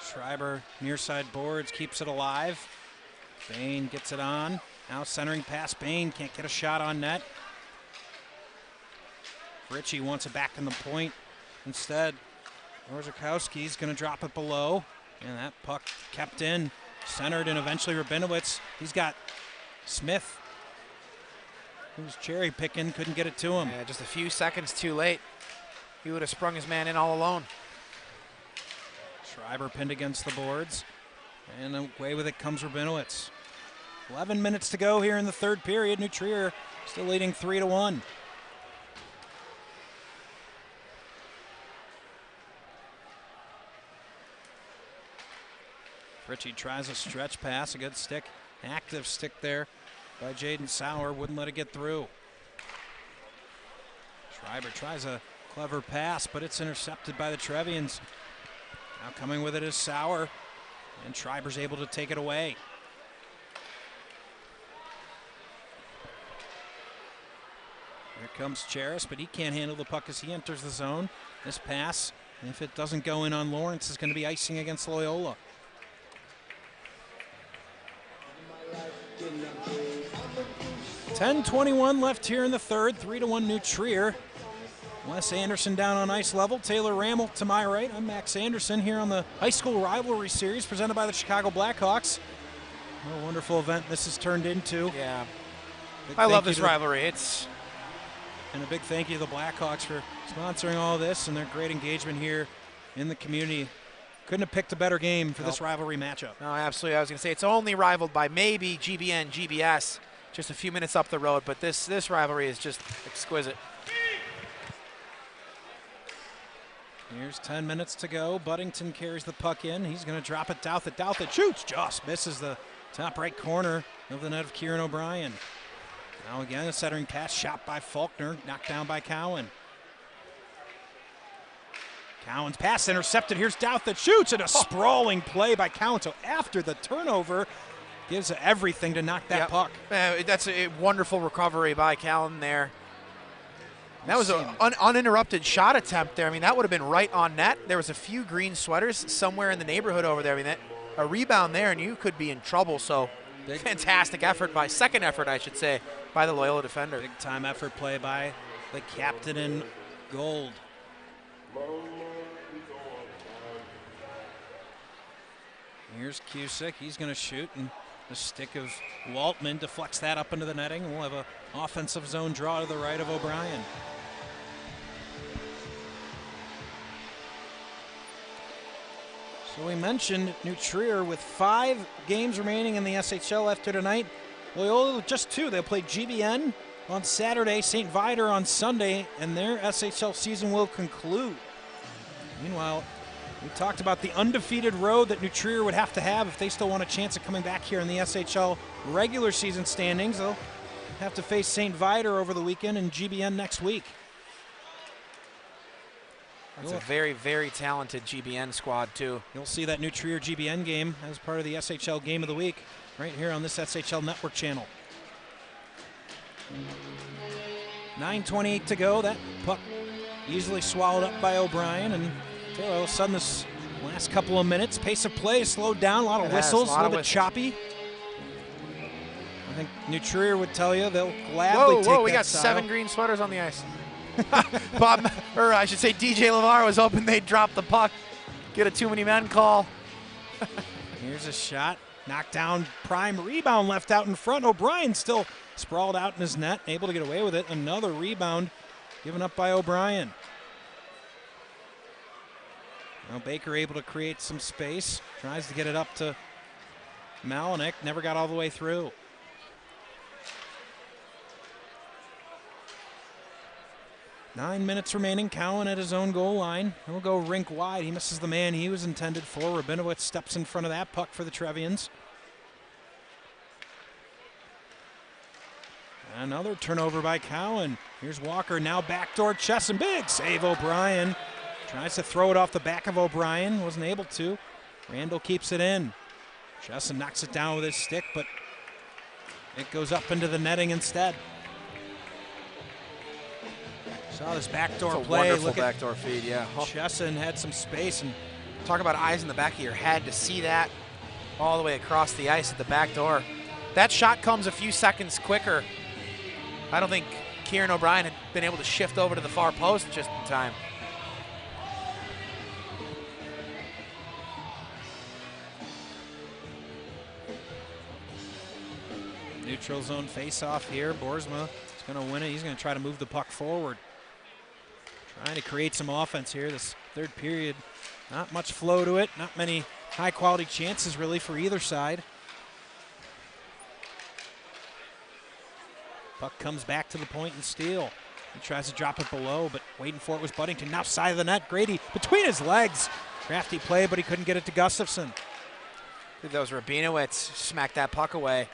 Schreiber near side boards, keeps it alive. Bain gets it on. Now centering past Bain, can't get a shot on net. Ritchie wants it back in the point. Instead, Orzakowski's going to drop it below. And that puck kept in, centered, and eventually Rabinowitz. He's got Smith, who's cherry picking, couldn't get it to him. Yeah, just a few seconds too late. He would have sprung his man in all alone. Schreiber pinned against the boards, and away with it comes Rabinowitz. 11 minutes to go here in the third period. New Trier still leading 3-1. Ritchie tries a stretch pass, a good stick Active stick there by Jaden Sauer, wouldn't let it get through. Schreiber tries a clever pass, but it's intercepted by the Trevians. Now coming with it is Sauer, and Schreiber's able to take it away. Here comes Cheris, but he can't handle the puck as he enters the zone. This pass, if it doesn't go in on Lawrence, is going to be icing against Loyola. 10:21 left here in the third. 3-1 New Trier. Wes Anderson down on ice level. Taylor Rammel to my right. I'm Max Anderson here on the High School Rivalry Series presented by the Chicago Blackhawks. What a wonderful event this has turned into. Yeah. I love this rivalry. And a big thank you to the Blackhawks for sponsoring all this and their great engagement here in the community. Couldn't have picked a better game for this rivalry matchup. No, absolutely. I was going to say it's only rivaled by maybe GBN, GBS, just a few minutes up the road, but this rivalry is just exquisite. Here's 10 minutes to go. Buddington carries the puck in. He's going to drop it. Douthit shoots. Just misses the top right corner of the net of Kieran O'Brien. Now again, a centering pass shot by Faulkner, knocked down by Cowan. Cowan's pass intercepted. Here's Douthit shoots, and a sprawling play by Cowan. So after the turnover, gives everything to knock that puck. That's a wonderful recovery by Cowan there. That was an uninterrupted shot attempt there. I mean, that would have been right on net. There was a few green sweaters somewhere in the neighborhood over there. I mean, a rebound there, and you could be in trouble. So fantastic effort second effort, I should say, by the Loyola defender. Big time effort play by the captain in gold. Here's Cusick. He's going to shoot, and the stick of Waltman deflects that up into the netting. We'll have an offensive zone draw to the right of O'Brien. So we mentioned New Trier with 5 games remaining in the SHL after tonight. Loyola with just 2. They'll play GBN on Saturday, St. Viator on Sunday, and their SHL season will conclude. Meanwhile, we talked about the undefeated road that New Trier would have to have if they still want a chance of coming back here in the SHL regular season standings. They'll have to face St. Viator over the weekend and GBN next week. That's a very, very talented GBN squad, too. You'll see that New Trier GBN game as part of the SHL Game of the Week right here on this SHL Network channel. 9:28 to go. That puck easily swallowed up by O'Brien, and all of a sudden this last couple of minutes, pace of play is slowed down, a lot of whistles, a little bit choppy. I think New Trier would tell you they'll gladly take that. We got 7 green sweaters on the ice. DJ LeVar was hoping they'd drop the puck, get a too many men call. Here's a shot, knocked down, prime rebound left out in front. O'Brien still sprawled out in his net, able to get away with it. Another rebound given up by O'Brien. Now Baker able to create some space, tries to get it up to Malinek, never got all the way through. Nine minutes remaining. Cowan at his own goal line. He'll go rink wide. He misses the man he was intended for. Rabinowitz steps in front of that puck for the Trevians. Another turnover by Cowan. Here's Walker, now backdoor Chesson. Big save, O'Brien. Tries to throw it off the back of O'Brien. Wasn't able to. Randall keeps it in. Chesson knocks it down with his stick, but it goes up into the netting instead. Saw this backdoor play. Wonderful backdoor feed, yeah. Chesson had some space, and talk about eyes in the back of your head to see that all the way across the ice at the back door. That shot comes a few seconds quicker. I don't think Kieran O'Brien had been able to shift over to the far post just in time. Neutral zone face-off here. Boersma is going to win it. He's going to try to move the puck forward. Trying to create some offense here this third period. Not much flow to it. Not many high-quality chances really for either side. Puck comes back to the point and steal. He tries to drop it below, but waiting for it was Buddington. Now side of the net. Grady between his legs. Crafty play, but he couldn't get it to Gustafson. That was Rabinowitz, smacked that puck away.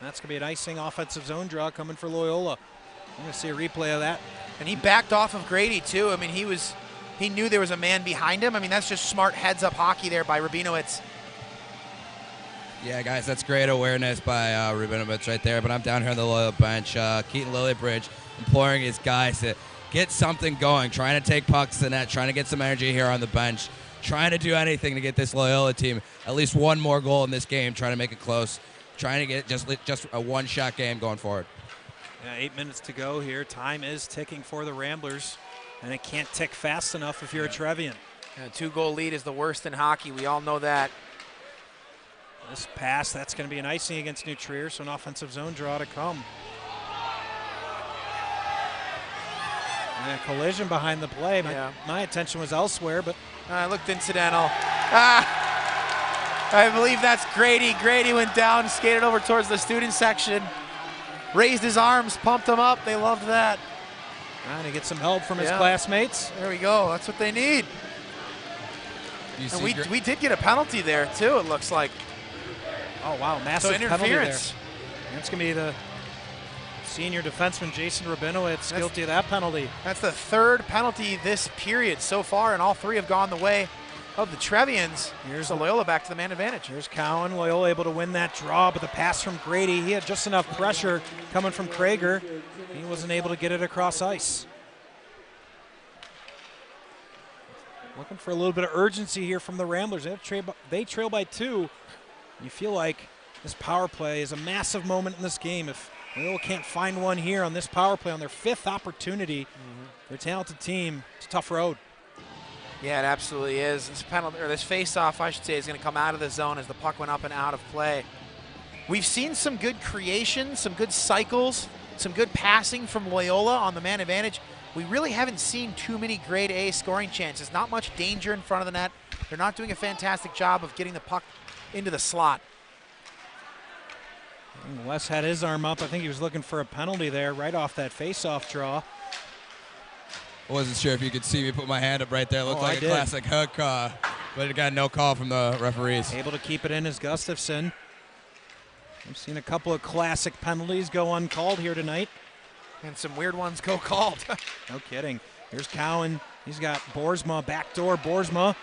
That's going to be an icing offensive zone draw coming for Loyola. I'm going to see a replay of that. And he backed off of Grady too. I mean, he knew there was a man behind him. I mean, that's just smart heads-up hockey there by Rabinowitz. Yeah, guys, that's great awareness by Rabinowitz right there. But I'm down here on the Loyola bench. Keaton Lillybridge imploring his guys to get something going, trying to take pucks to the net, trying to get some energy here on the bench, trying to do anything to get this Loyola team at least one more goal in this game, trying to make it close, trying to get just a one-shot game going forward. Yeah, 8 minutes to go here. Time is ticking for the Ramblers, and it can't tick fast enough if you're a Trevian. A 2-goal lead is the worst in hockey. We all know that. This pass, that's going to be an icing against New Trier, so an offensive zone draw to come. And a collision behind the play. My attention was elsewhere, but it looked incidental. I believe that's Grady. Grady went down, skated over towards the student section, raised his arms, pumped them up. They loved that. Trying to get some help from his classmates. There we go. That's what they need. And we did get a penalty there, too, it looks like. Oh, wow, massive so penalty there. interference. That's going to be the senior defenseman, Jason Rabinowitz, guilty of that penalty. That's the third penalty this period so far, and all three have gone the way of the Trevians. Here's Loyola back to the man advantage. Here's Cowan. Loyola able to win that draw, but the pass from Grady, he had just enough pressure coming from Krager. He wasn't able to get it across ice. Looking for a little bit of urgency here from the Ramblers. They trail by 2. You feel like this power play is a massive moment in this game. If Loyola can't find one here on this power play on their 5th opportunity, they're a talented team. It's a tough road. Yeah, it absolutely is. This penalty, or this face-off, I should say, is going to come out of the zone as the puck went up and out of play. We've seen some good creation, some good cycles, some good passing from Loyola on the man advantage. We really haven't seen too many grade A scoring chances. Not much danger in front of the net. They're not doing a fantastic job of getting the puck into the slot. And Wes had his arm up. I think he was looking for a penalty there right off that face-off draw. I wasn't sure if you could see me put my hand up right there. It looked like a classic hook, but it got no call from the referees. Able to keep it in is Gustafson. We've seen a couple of classic penalties go uncalled here tonight. And some weird ones go called. No kidding. Here's Cowan. He's got Boersma, backdoor Boersma.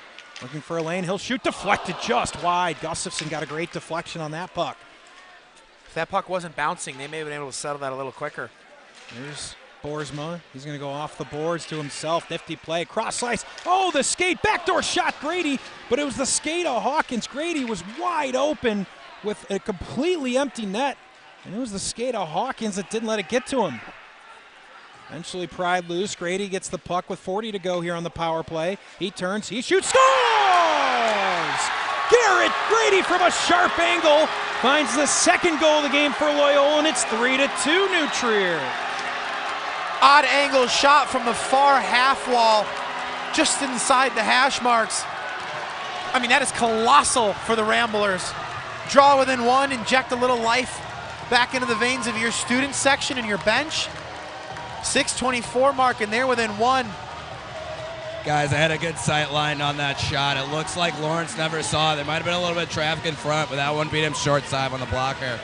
Looking for a lane. He'll shoot, deflected just wide. Gustafson got a great deflection on that puck. If that puck wasn't bouncing, they may have been able to settle that a little quicker. There's Boersma. He's going to go off the boards to himself. Nifty play. Cross slice. Oh, the skate. Backdoor shot, Grady. But it was the skate of Hawkins. Grady was wide open with a completely empty net. And it was the skate of Hawkins that didn't let it get to him. Eventually pried loose. Grady gets the puck with 40 to go here on the power play. He turns, he shoots, scores! Garrett Grady from a sharp angle finds the second goal of the game for Loyola, and it's 3-2 New Trier. Odd angle shot from the far half wall, just inside the hash marks. I mean, that is colossal for the Ramblers. Draw within 1, inject a little life back into the veins of your student section and your bench. 6:24 mark, and they're within 1. Guys, I had a good sight line on that shot. It looks like Lawrence never saw it. There might have been a little bit of traffic in front, but that one beat him short side on the blocker.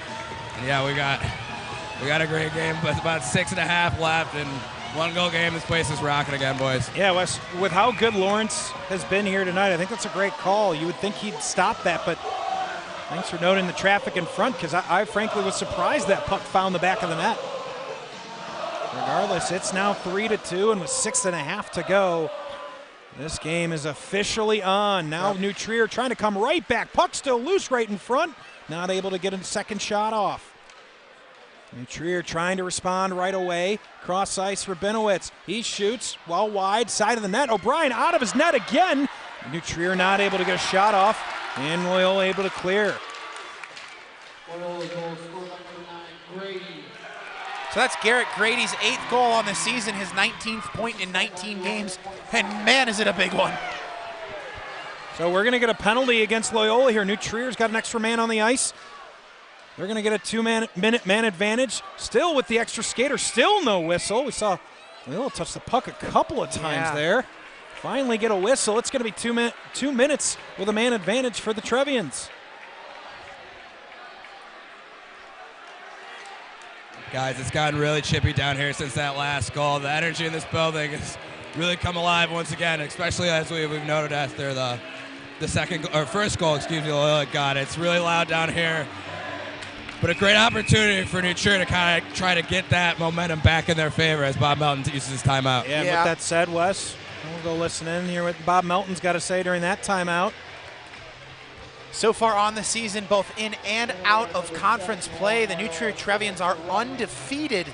And yeah, we got a great game, but about 6.5 left, and 1-goal game. This place is rocking again, boys. Yeah, Wes, with how good Lawrence has been here tonight, I think that's a great call. You would think he'd stop that, but thanks for noting the traffic in front, because I frankly was surprised that puck found the back of the net. Regardless, it's now 3-2, and with 6.5 to go, this game is officially on. Now New Trier trying to come right back. Puck still loose right in front. Not able to get a second shot off. New Trier trying to respond right away. Cross ice, Rabinowitz. He shoots well wide, side of the net. O'Brien out of his net again. New Trier not able to get a shot off, and Loyola able to clear. So that's Garrett Grady's 8th goal on the season, his 19th point in 19 games, and man, is it a big one. So we're going to get a penalty against Loyola here. New Trier's got an extra man on the ice. They're going to get a 2-minute man advantage. Still with the extra skater, still no whistle. We saw Loyola touch the puck a couple of times there. Finally get a whistle. It's going to be 2 minutes with a man advantage for the Trevians. Guys, it's gotten really chippy down here since that last goal. The energy in this building has really come alive once again, especially as we've noted after the first goal, Loyola got it. It's really loud down here. But a great opportunity for New Trier to kind of try to get that momentum back in their favor as Bob Melton uses his timeout. Yeah, and with that said, Wes, we'll go listen in here what Bob Melton's got to say during that timeout. So far on the season, both in and out of conference play, the New Trier Trevians are undefeated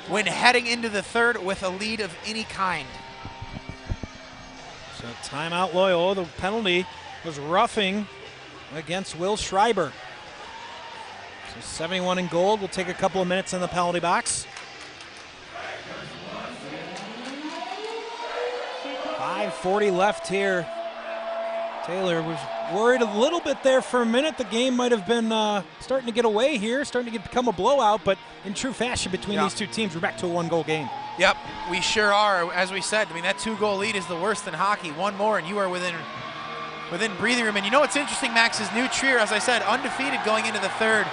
when heading into the third with a lead of any kind. So timeout Loyola. The penalty was roughing against Will Schreiber. So 71 in gold. We'll take a couple of minutes in the penalty box. 5:40 left here. Taylor was worried a little bit there for a minute. The game might have been starting to get away here, starting to become a blowout, but in true fashion between these two teams, we're back to a one-goal game. Yep, we sure are. As we said, I mean, that 2-goal lead is the worst in hockey. One more, and you are within breathing room. And you know what's interesting, Max, is New Trier, as I said, undefeated going into the third,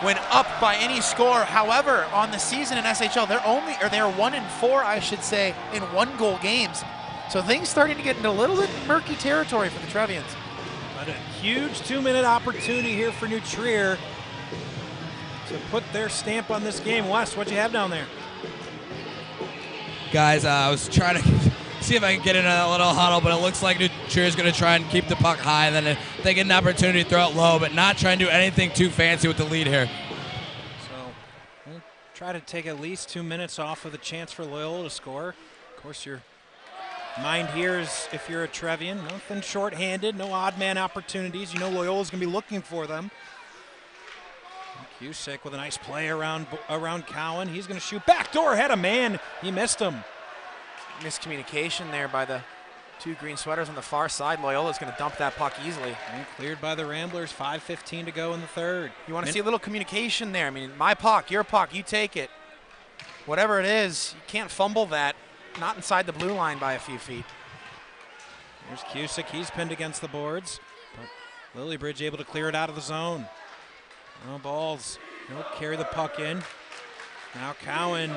when up by any score. However, on the season in SHL, they're 1-4, I should say, in one-goal games. So things starting to get into a little bit murky territory for the Trevians. But a huge 2-minute opportunity here for New Trier to put their stamp on this game. Wes, what'd you have down there? Guys, I was trying to see if I can get in a little huddle, but it looks like New Trier is going to try and keep the puck high, and then if they get an opportunity to throw it low, but not try and do anything too fancy with the lead here. So we'll try to take at least 2 minutes off with a chance for Loyola to score. Of course, your mind here is, if you're a Trevian, nothing shorthanded, no odd man opportunities. You know Loyola's going to be looking for them. Cusick with a nice play around Cowan. He's going to shoot backdoor, had a man. He missed him. Miscommunication there by the two green sweaters on the far side. Loyola's going to dump that puck easily. And cleared by the Ramblers. 5:15 to go in the third. You want to see a little communication there. I mean, my puck, your puck, you take it. Whatever it is, you can't fumble that. Not inside the blue line by a few feet. Here's Cusick. He's pinned against the boards. But Lillybridge able to clear it out of the zone. No balls. He'll carry the puck in. Now Cowan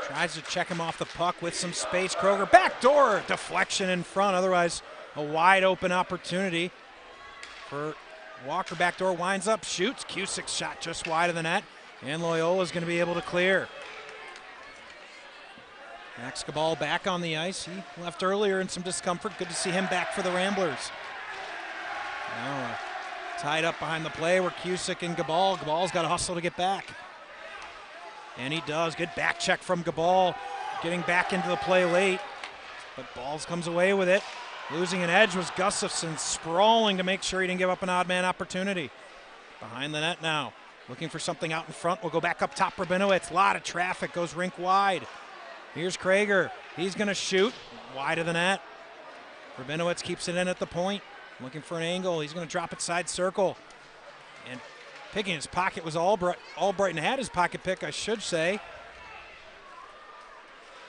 tries to check him off the puck with some space. Kroger backdoor deflection in front. Otherwise, a wide open opportunity for Walker. Backdoor winds up, shoots. Cusick's shot just wide of the net. And Loyola's going to be able to clear. Max Cabal back on the ice. He left earlier in some discomfort. Good to see him back for the Ramblers. Now tied up behind the play were Cusick and Gabal. Gabal's got to hustle to get back. And he does. Good back check from Gabal. Getting back into the play late. But Balls comes away with it. Losing an edge was Gustafson, sprawling to make sure he didn't give up an odd man opportunity. Behind the net now. Looking for something out in front. We'll go back up top. Rabinowitz. A lot of traffic. Goes rink wide. Here's Krager. He's going to shoot. Wide of the net. Rabinowitz keeps it in at the point. Looking for an angle. He's going to drop it side circle. And picking his pocket was Albright. Albrighton had his pocket pick, I should say.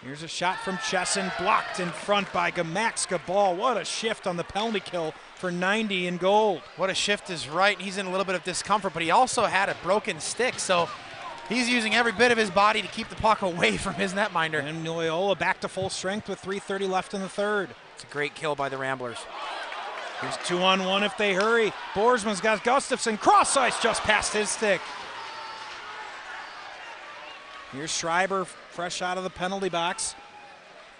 Here's a shot from Chesson. Blocked in front by Max Gabal. What a shift on the penalty kill for 90 in gold. What a shift is right. He's in a little bit of discomfort, but he also had a broken stick, so he's using every bit of his body to keep the puck away from his netminder. And Loyola back to full strength with 3:30 left in the third. It's a great kill by the Ramblers. Here's 2-on-1 if they hurry. Boersman's got Gustafson. Cross ice just past his stick. Here's Schreiber fresh out of the penalty box.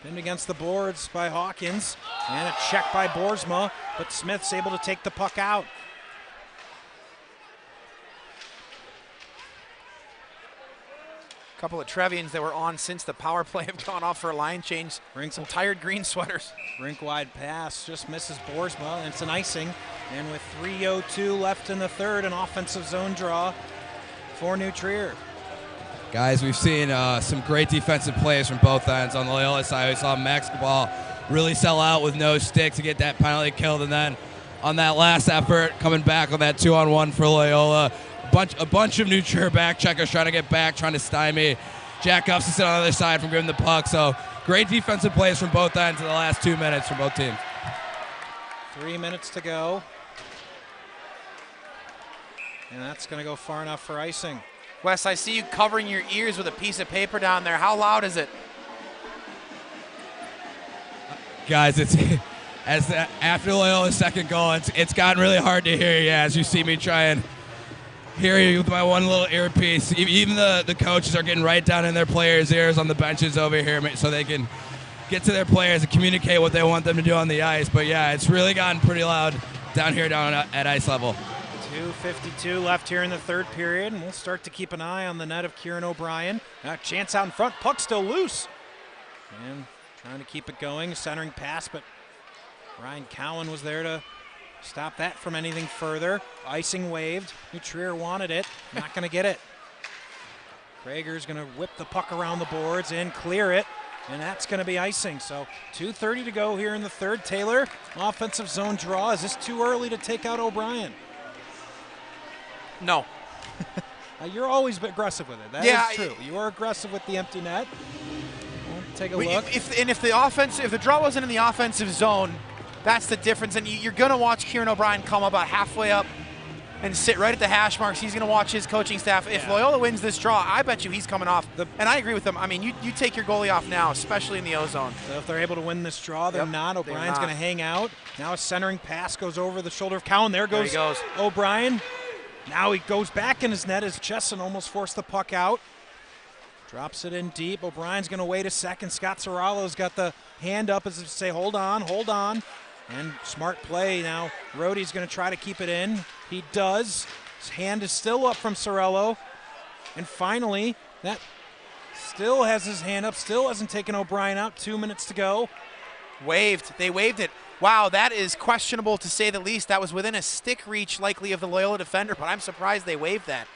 Pinned against the boards by Hawkins. And a check by Boersma, but Smith's able to take the puck out. A couple of Trevians that were on since the power play have gone off for a line change. Some tired green sweaters. Rink wide pass, just misses Boersma, and it's an icing. And with 3:02 left in the third, an offensive zone draw for New Trier. Guys, we've seen some great defensive plays from both ends. On the Loyola side, we saw Max Cabal really sell out with no stick to get that penalty killed. And then on that last effort, coming back on that 2-on-1 for Loyola, a bunch of New Trier back checkers trying to get back, trying to stymie Jack Gustafson on the other side from giving the puck. So great defensive plays from both ends in the last 2 minutes from both teams. 3 minutes to go. And that's going to go far enough for icing. Wes, I see you covering your ears with a piece of paper down there. How loud is it? Guys, it's after Loyola's second goal, it's gotten really hard to hear you as you see me try and hear you with my one little earpiece. Even the coaches are getting right down in their players' ears on the benches over here so they can get to their players and communicate what they want them to do on the ice. But yeah, it's really gotten pretty loud down here at ice level. 2:52 left here in the third period, and we'll start to keep an eye on the net of Kieran O'Brien. Chance out in front, puck still loose. And trying to keep it going, centering pass, but Ryan Cowan was there to stop that from anything further. Icing waved. New Trier wanted it. Not going to get it. Krager's going to whip the puck around the boards and clear it, and that's going to be icing. So 2:30 to go here in the third. Taylor, offensive zone draw. Is this too early to take out O'Brien? No. You're always aggressive with it. That is true. You are aggressive with the empty net. We'll take a look. If the draw wasn't in the offensive zone, that's the difference. And you're going to watch Kieran O'Brien come about halfway up and sit right at the hash marks. He's going to watch his coaching staff. If Loyola wins this draw, I bet you he's coming off. And I agree with them. I mean, you take your goalie off now, especially in the O-zone. So if they're able to win this draw, they're not. O'Brien's going to hang out. Now a centering pass goes over the shoulder of Cowan. There he goes. O'Brien. Now he goes back in his net as Chesson almost forced the puck out. Drops it in deep. O'Brien's going to wait a second. Scott Serralo's got the hand up as if to say, hold on. And smart play now. Rohde's going to try to keep it in. He does. His hand is still up from Serralo. And finally, that still has his hand up. Still hasn't taken O'Brien out. 2 minutes to go. Waved. They waved it. Wow, that is questionable to say the least. That was within a stick reach likely of the Loyola defender, but I'm surprised they waved that.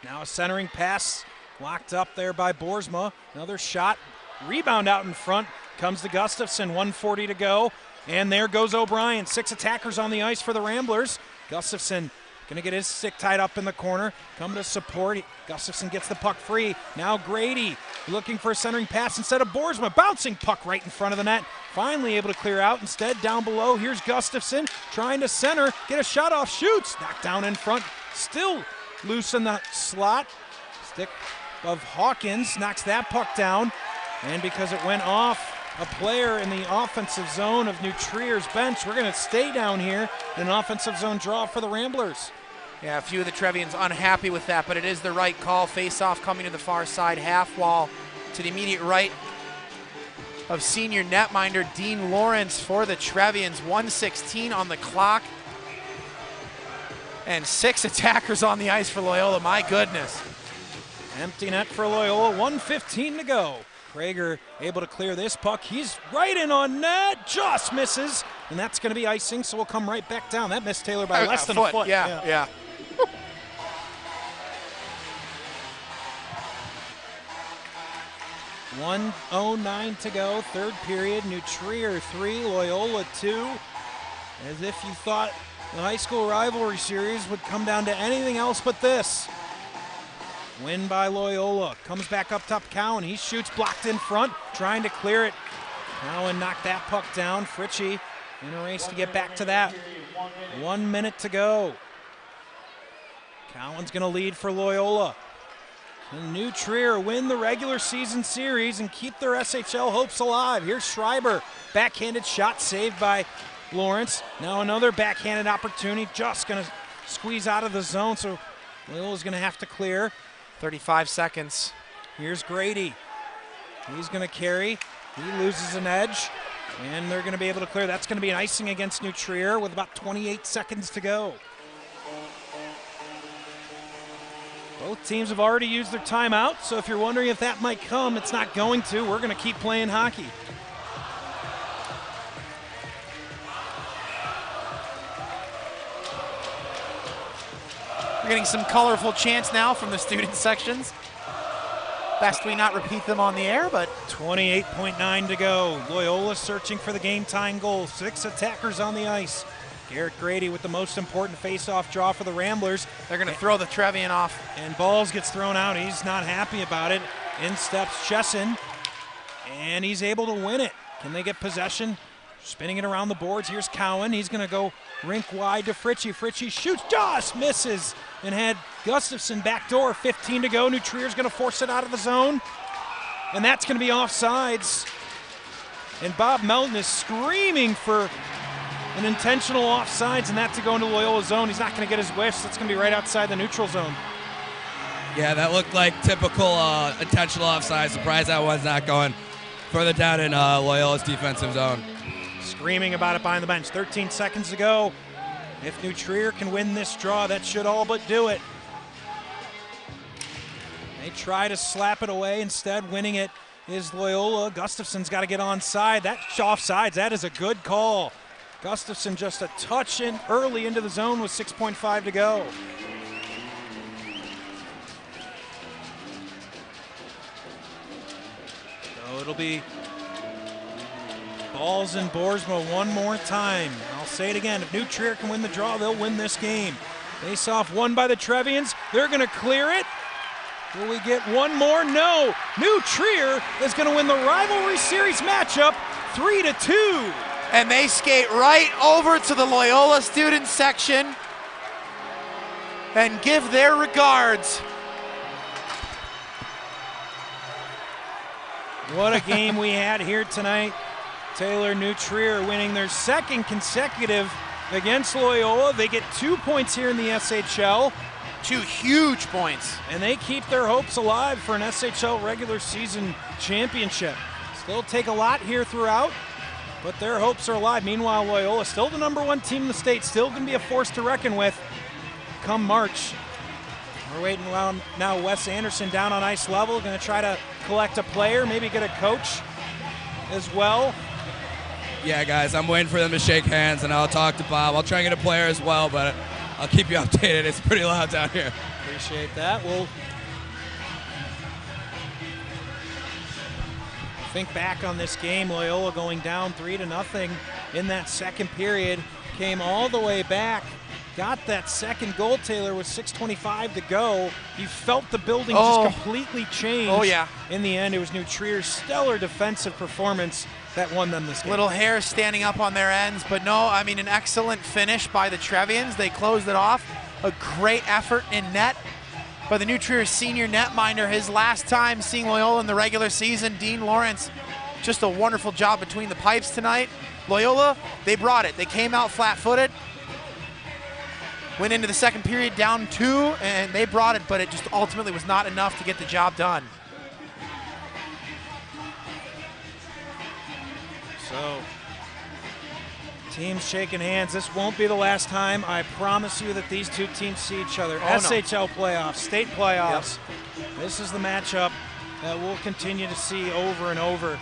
Now a centering pass locked up there by Boersma. Another shot. Rebound out in front. Comes to Gustafson. 1:40 to go. And there goes O'Brien. 6 attackers on the ice for the Ramblers. Gustafson going to get his stick tied up in the corner. Coming to support. Gustafson gets the puck free. Now Grady looking for a centering pass instead of Boersma. Bouncing puck right in front of the net. Finally able to clear out. Instead, down below, here's Gustafson trying to center. Get a shot off. Shoots. Knocked down in front. Still loose in the slot. Stick of Hawkins knocks that puck down. And because it went off a player in the offensive zone of New Trier's bench, we're going to stay down here in an offensive zone draw for the Ramblers. Yeah, a few of the Trevians unhappy with that, but it is the right call. Face-off coming to the far side, half wall to the immediate right of senior netminder Dean Lawrence for the Trevians. 1:16 on the clock. And 6 attackers on the ice for Loyola, my goodness. Empty net for Loyola, 1:15 to go. Krager able to clear this puck. He's right in on net, just misses. And that's going to be icing, so we'll come right back down. That missed Taylor by less than a foot. Yeah. 1:09 to go, third period. New Trier 3, Loyola 2. As if you thought the high school rivalry series would come down to anything else but this. Win by Loyola. Comes back up top, Cowan. He shoots, blocked in front, trying to clear it. Cowan knocked that puck down. Fritchie in a race to get back to that. 1 minute to go. Cowan's going to lead for Loyola. And New Trier win the regular season series and keep their SHL hopes alive. Here's Schreiber. Backhanded shot saved by Lawrence. Now another backhanded opportunity. Just going to squeeze out of the zone, so Loyola's going to have to clear. 35 seconds. Here's Grady. He's going to carry. He loses an edge, and they're going to be able to clear. That's going to be an icing against New Trier with about 28 seconds to go. Both teams have already used their timeout, so if you're wondering if that might come, it's not going to. We're going to keep playing hockey. We're getting some colorful chants now from the student sections. Best we not repeat them on the air, but 28.9 to go. Loyola searching for the game-tying goal. 6 attackers on the ice. Garrett Grady with the most important face-off draw for the Ramblers. They're going to throw the Trevian off. And Balls gets thrown out. He's not happy about it. In steps Chesson, and he's able to win it. Can they get possession? Spinning it around the boards. Here's Cowan. He's going to go rink wide to Fritchie. Fritchie shoots, just misses, and had Gustafson backdoor. 15 to go. New Trier's going to force it out of the zone, and that's going to be offsides. And Bob Melton is screaming for an intentional offsides, and that to go into Loyola zone. He's not going to get his wish. That's going to be right outside the neutral zone. Yeah, that looked like typical intentional offside. Surprised that one's not going further down in Loyola's defensive zone. Screaming about it behind the bench. 13 seconds to go. If New Trier can win this draw, that should all but do it. They try to slap it away. Instead, winning it is Loyola. Gustafson's got to get onside. That's offsides. That is a good call. Gustafson just a touch in early into the zone with 6.5 to go. So it'll be balls in Boersma one more time. I'll say it again. If New Trier can win the draw, they'll win this game. Face off won by the Trevians. They're going to clear it. Will we get one more? No. New Trier is going to win the Rivalry Series matchup 3-2. And they skate right over to the Loyola student section and give their regards. What a game we had here tonight. Taylor, New Trier winning their second consecutive against Loyola. They get 2 points here in the SHL. 2 huge points. And they keep their hopes alive for an SHL regular season championship. Still take a lot here throughout, but their hopes are alive. Meanwhile, Loyola, still the #1 team in the state, still going to be a force to reckon with come March. We're waiting around now. Wes Anderson down on ice level, going to try to collect a player, maybe get a coach as well. Yeah, guys, I'm waiting for them to shake hands, and I'll talk to Bob. I'll try and get a player as well, but I'll keep you updated. It's pretty loud down here. Appreciate that. We'll think back on this game. Loyola going down 3-0 in that second period. Came all the way back. Got that second goal, Taylor, with 6:25 to go. You felt the building just completely change. Oh, yeah. In the end, it was New Trier's stellar defensive performance that won them this game. Little hair standing up on their ends, but no, I mean, an excellent finish by the Trevians. They closed it off. A great effort in net by the New Trier senior netminder. His last time seeing Loyola in the regular season, Dean Lawrence. Just a wonderful job between the pipes tonight. Loyola, they brought it. They came out flat-footed. Went into the second period down 2, and they brought it, but it just ultimately was not enough to get the job done. So, teams shaking hands. This won't be the last time. I promise you that these two teams see each other. SHL playoffs, state playoffs. Yep. This is the matchup that we'll continue to see over and over.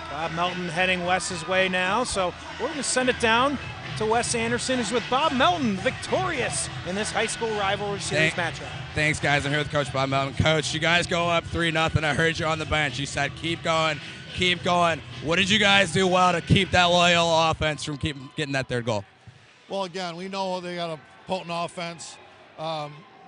Bob Melton heading Wes's way now, so we're going to send it down to Wes Anderson, who's with Bob Melton, victorious in this high school rivalry series matchup. Thanks, guys. I'm here with Coach Bob Melton. Coach, you guys go up 3-0. I heard you on the bench. You said, keep going, keep going. What did you guys do well to keep that Loyola offense from getting that third goal? Well, again, we know they got a potent offense.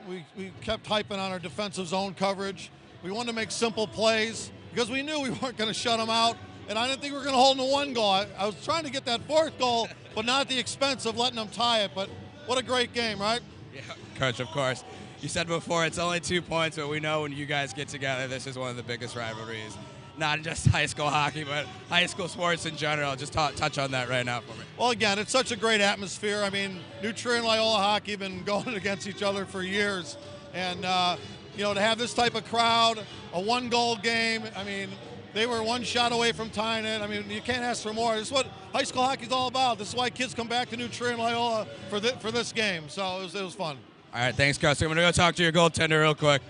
We kept hyping on our defensive zone coverage. We wanted to make simple plays because we knew we weren't going to shut them out, and I didn't think we were going to hold them to 1 goal. I was trying to get that 4th goal, but not at the expense of letting them tie it. But what a great game, right? Yeah, Coach, of course. You said before it's only 2 points, but we know when you guys get together, this is one of the biggest rivalries. Not just high school hockey, but high school sports in general. Just touch on that right now for me. Well, again, it's such a great atmosphere. I mean, New Trier and Loyola hockey have been going against each other for years. And, you know, to have this type of crowd, a 1-goal game, I mean, they were 1 shot away from tying it. I mean, you can't ask for more. This is what high school hockey is all about. This is why kids come back to New Trier and Loyola for this game. So it was fun. All right, thanks, Coach. I'm going to go talk to your goaltender real quick.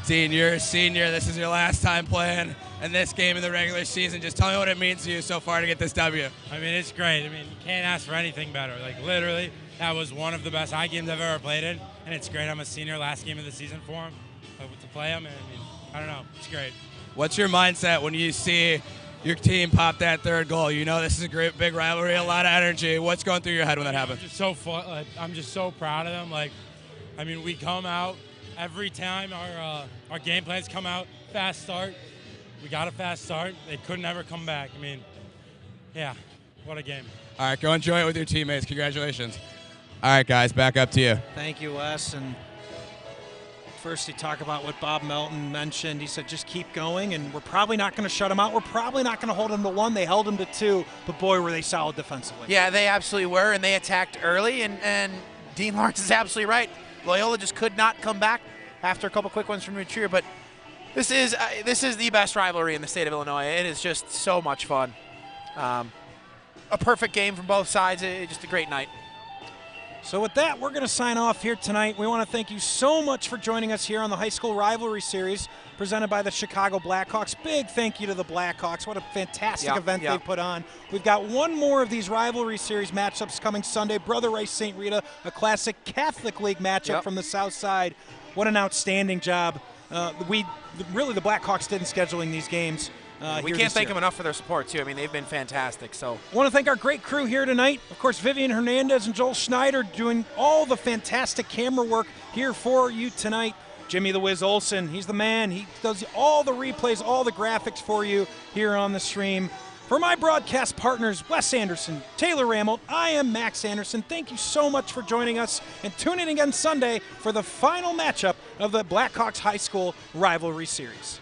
Dean, you're a senior. This is your last time playing in this game in the regular season. Just tell me what it means to you so far to get this W. I mean, it's great. I mean, you can't ask for anything better. Like, literally, that was one of the best hockey games I've ever played in, and it's great. I'm a senior, last game of the season for him. To play him, and I mean, I don't know. It's great. What's your mindset when you see your team pop that 3rd goal? You know this is a great big rivalry, a lot of energy. What's going through your head when that happens? Just so fun. Like, I'm just so proud of them. Like, I mean, we come out every time our game plans come out, fast start, we got a fast start. They couldn't ever come back. I mean, yeah, what a game. All right, go enjoy it with your teammates. Congratulations. All right, guys, back up to you. Thank you, Wes. And first, he talked about what Bob Melton mentioned. He said, just keep going, and we're probably not going to shut them out. We're probably not going to hold them to 1. They held them to 2, but boy, were they solid defensively. Yeah, they absolutely were, and they attacked early, and Dean Lawrence is absolutely right. Loyola just could not come back after a couple quick ones from Trier, but this is the best rivalry in the state of Illinois. It is just so much fun. A perfect game from both sides. Just a great night. So with that, we're going to sign off here tonight. We want to thank you so much for joining us here on the High School Rivalry Series presented by the Chicago Blackhawks. Big thank you to the Blackhawks. What a fantastic event they put on. We've got one more of these Rivalry Series matchups coming Sunday. Brother Rice St. Rita, a classic Catholic League matchup from the South Side. What an outstanding job. Really, the Blackhawks did in scheduling these games. We can't thank them enough for their support, too. I mean, they've been fantastic. So I want to thank our great crew here tonight. Of course, Vivian Hernandez and Joel Schneider doing all the fantastic camera work here for you tonight. Jimmy the Wiz Olsen, he's the man. He does all the replays, all the graphics for you here on the stream. For my broadcast partners, Wes Anderson, Taylor Rammel, I am Max Anderson. Thank you so much for joining us, and tune in again Sunday for the final matchup of the Blackhawks High School Rivalry Series.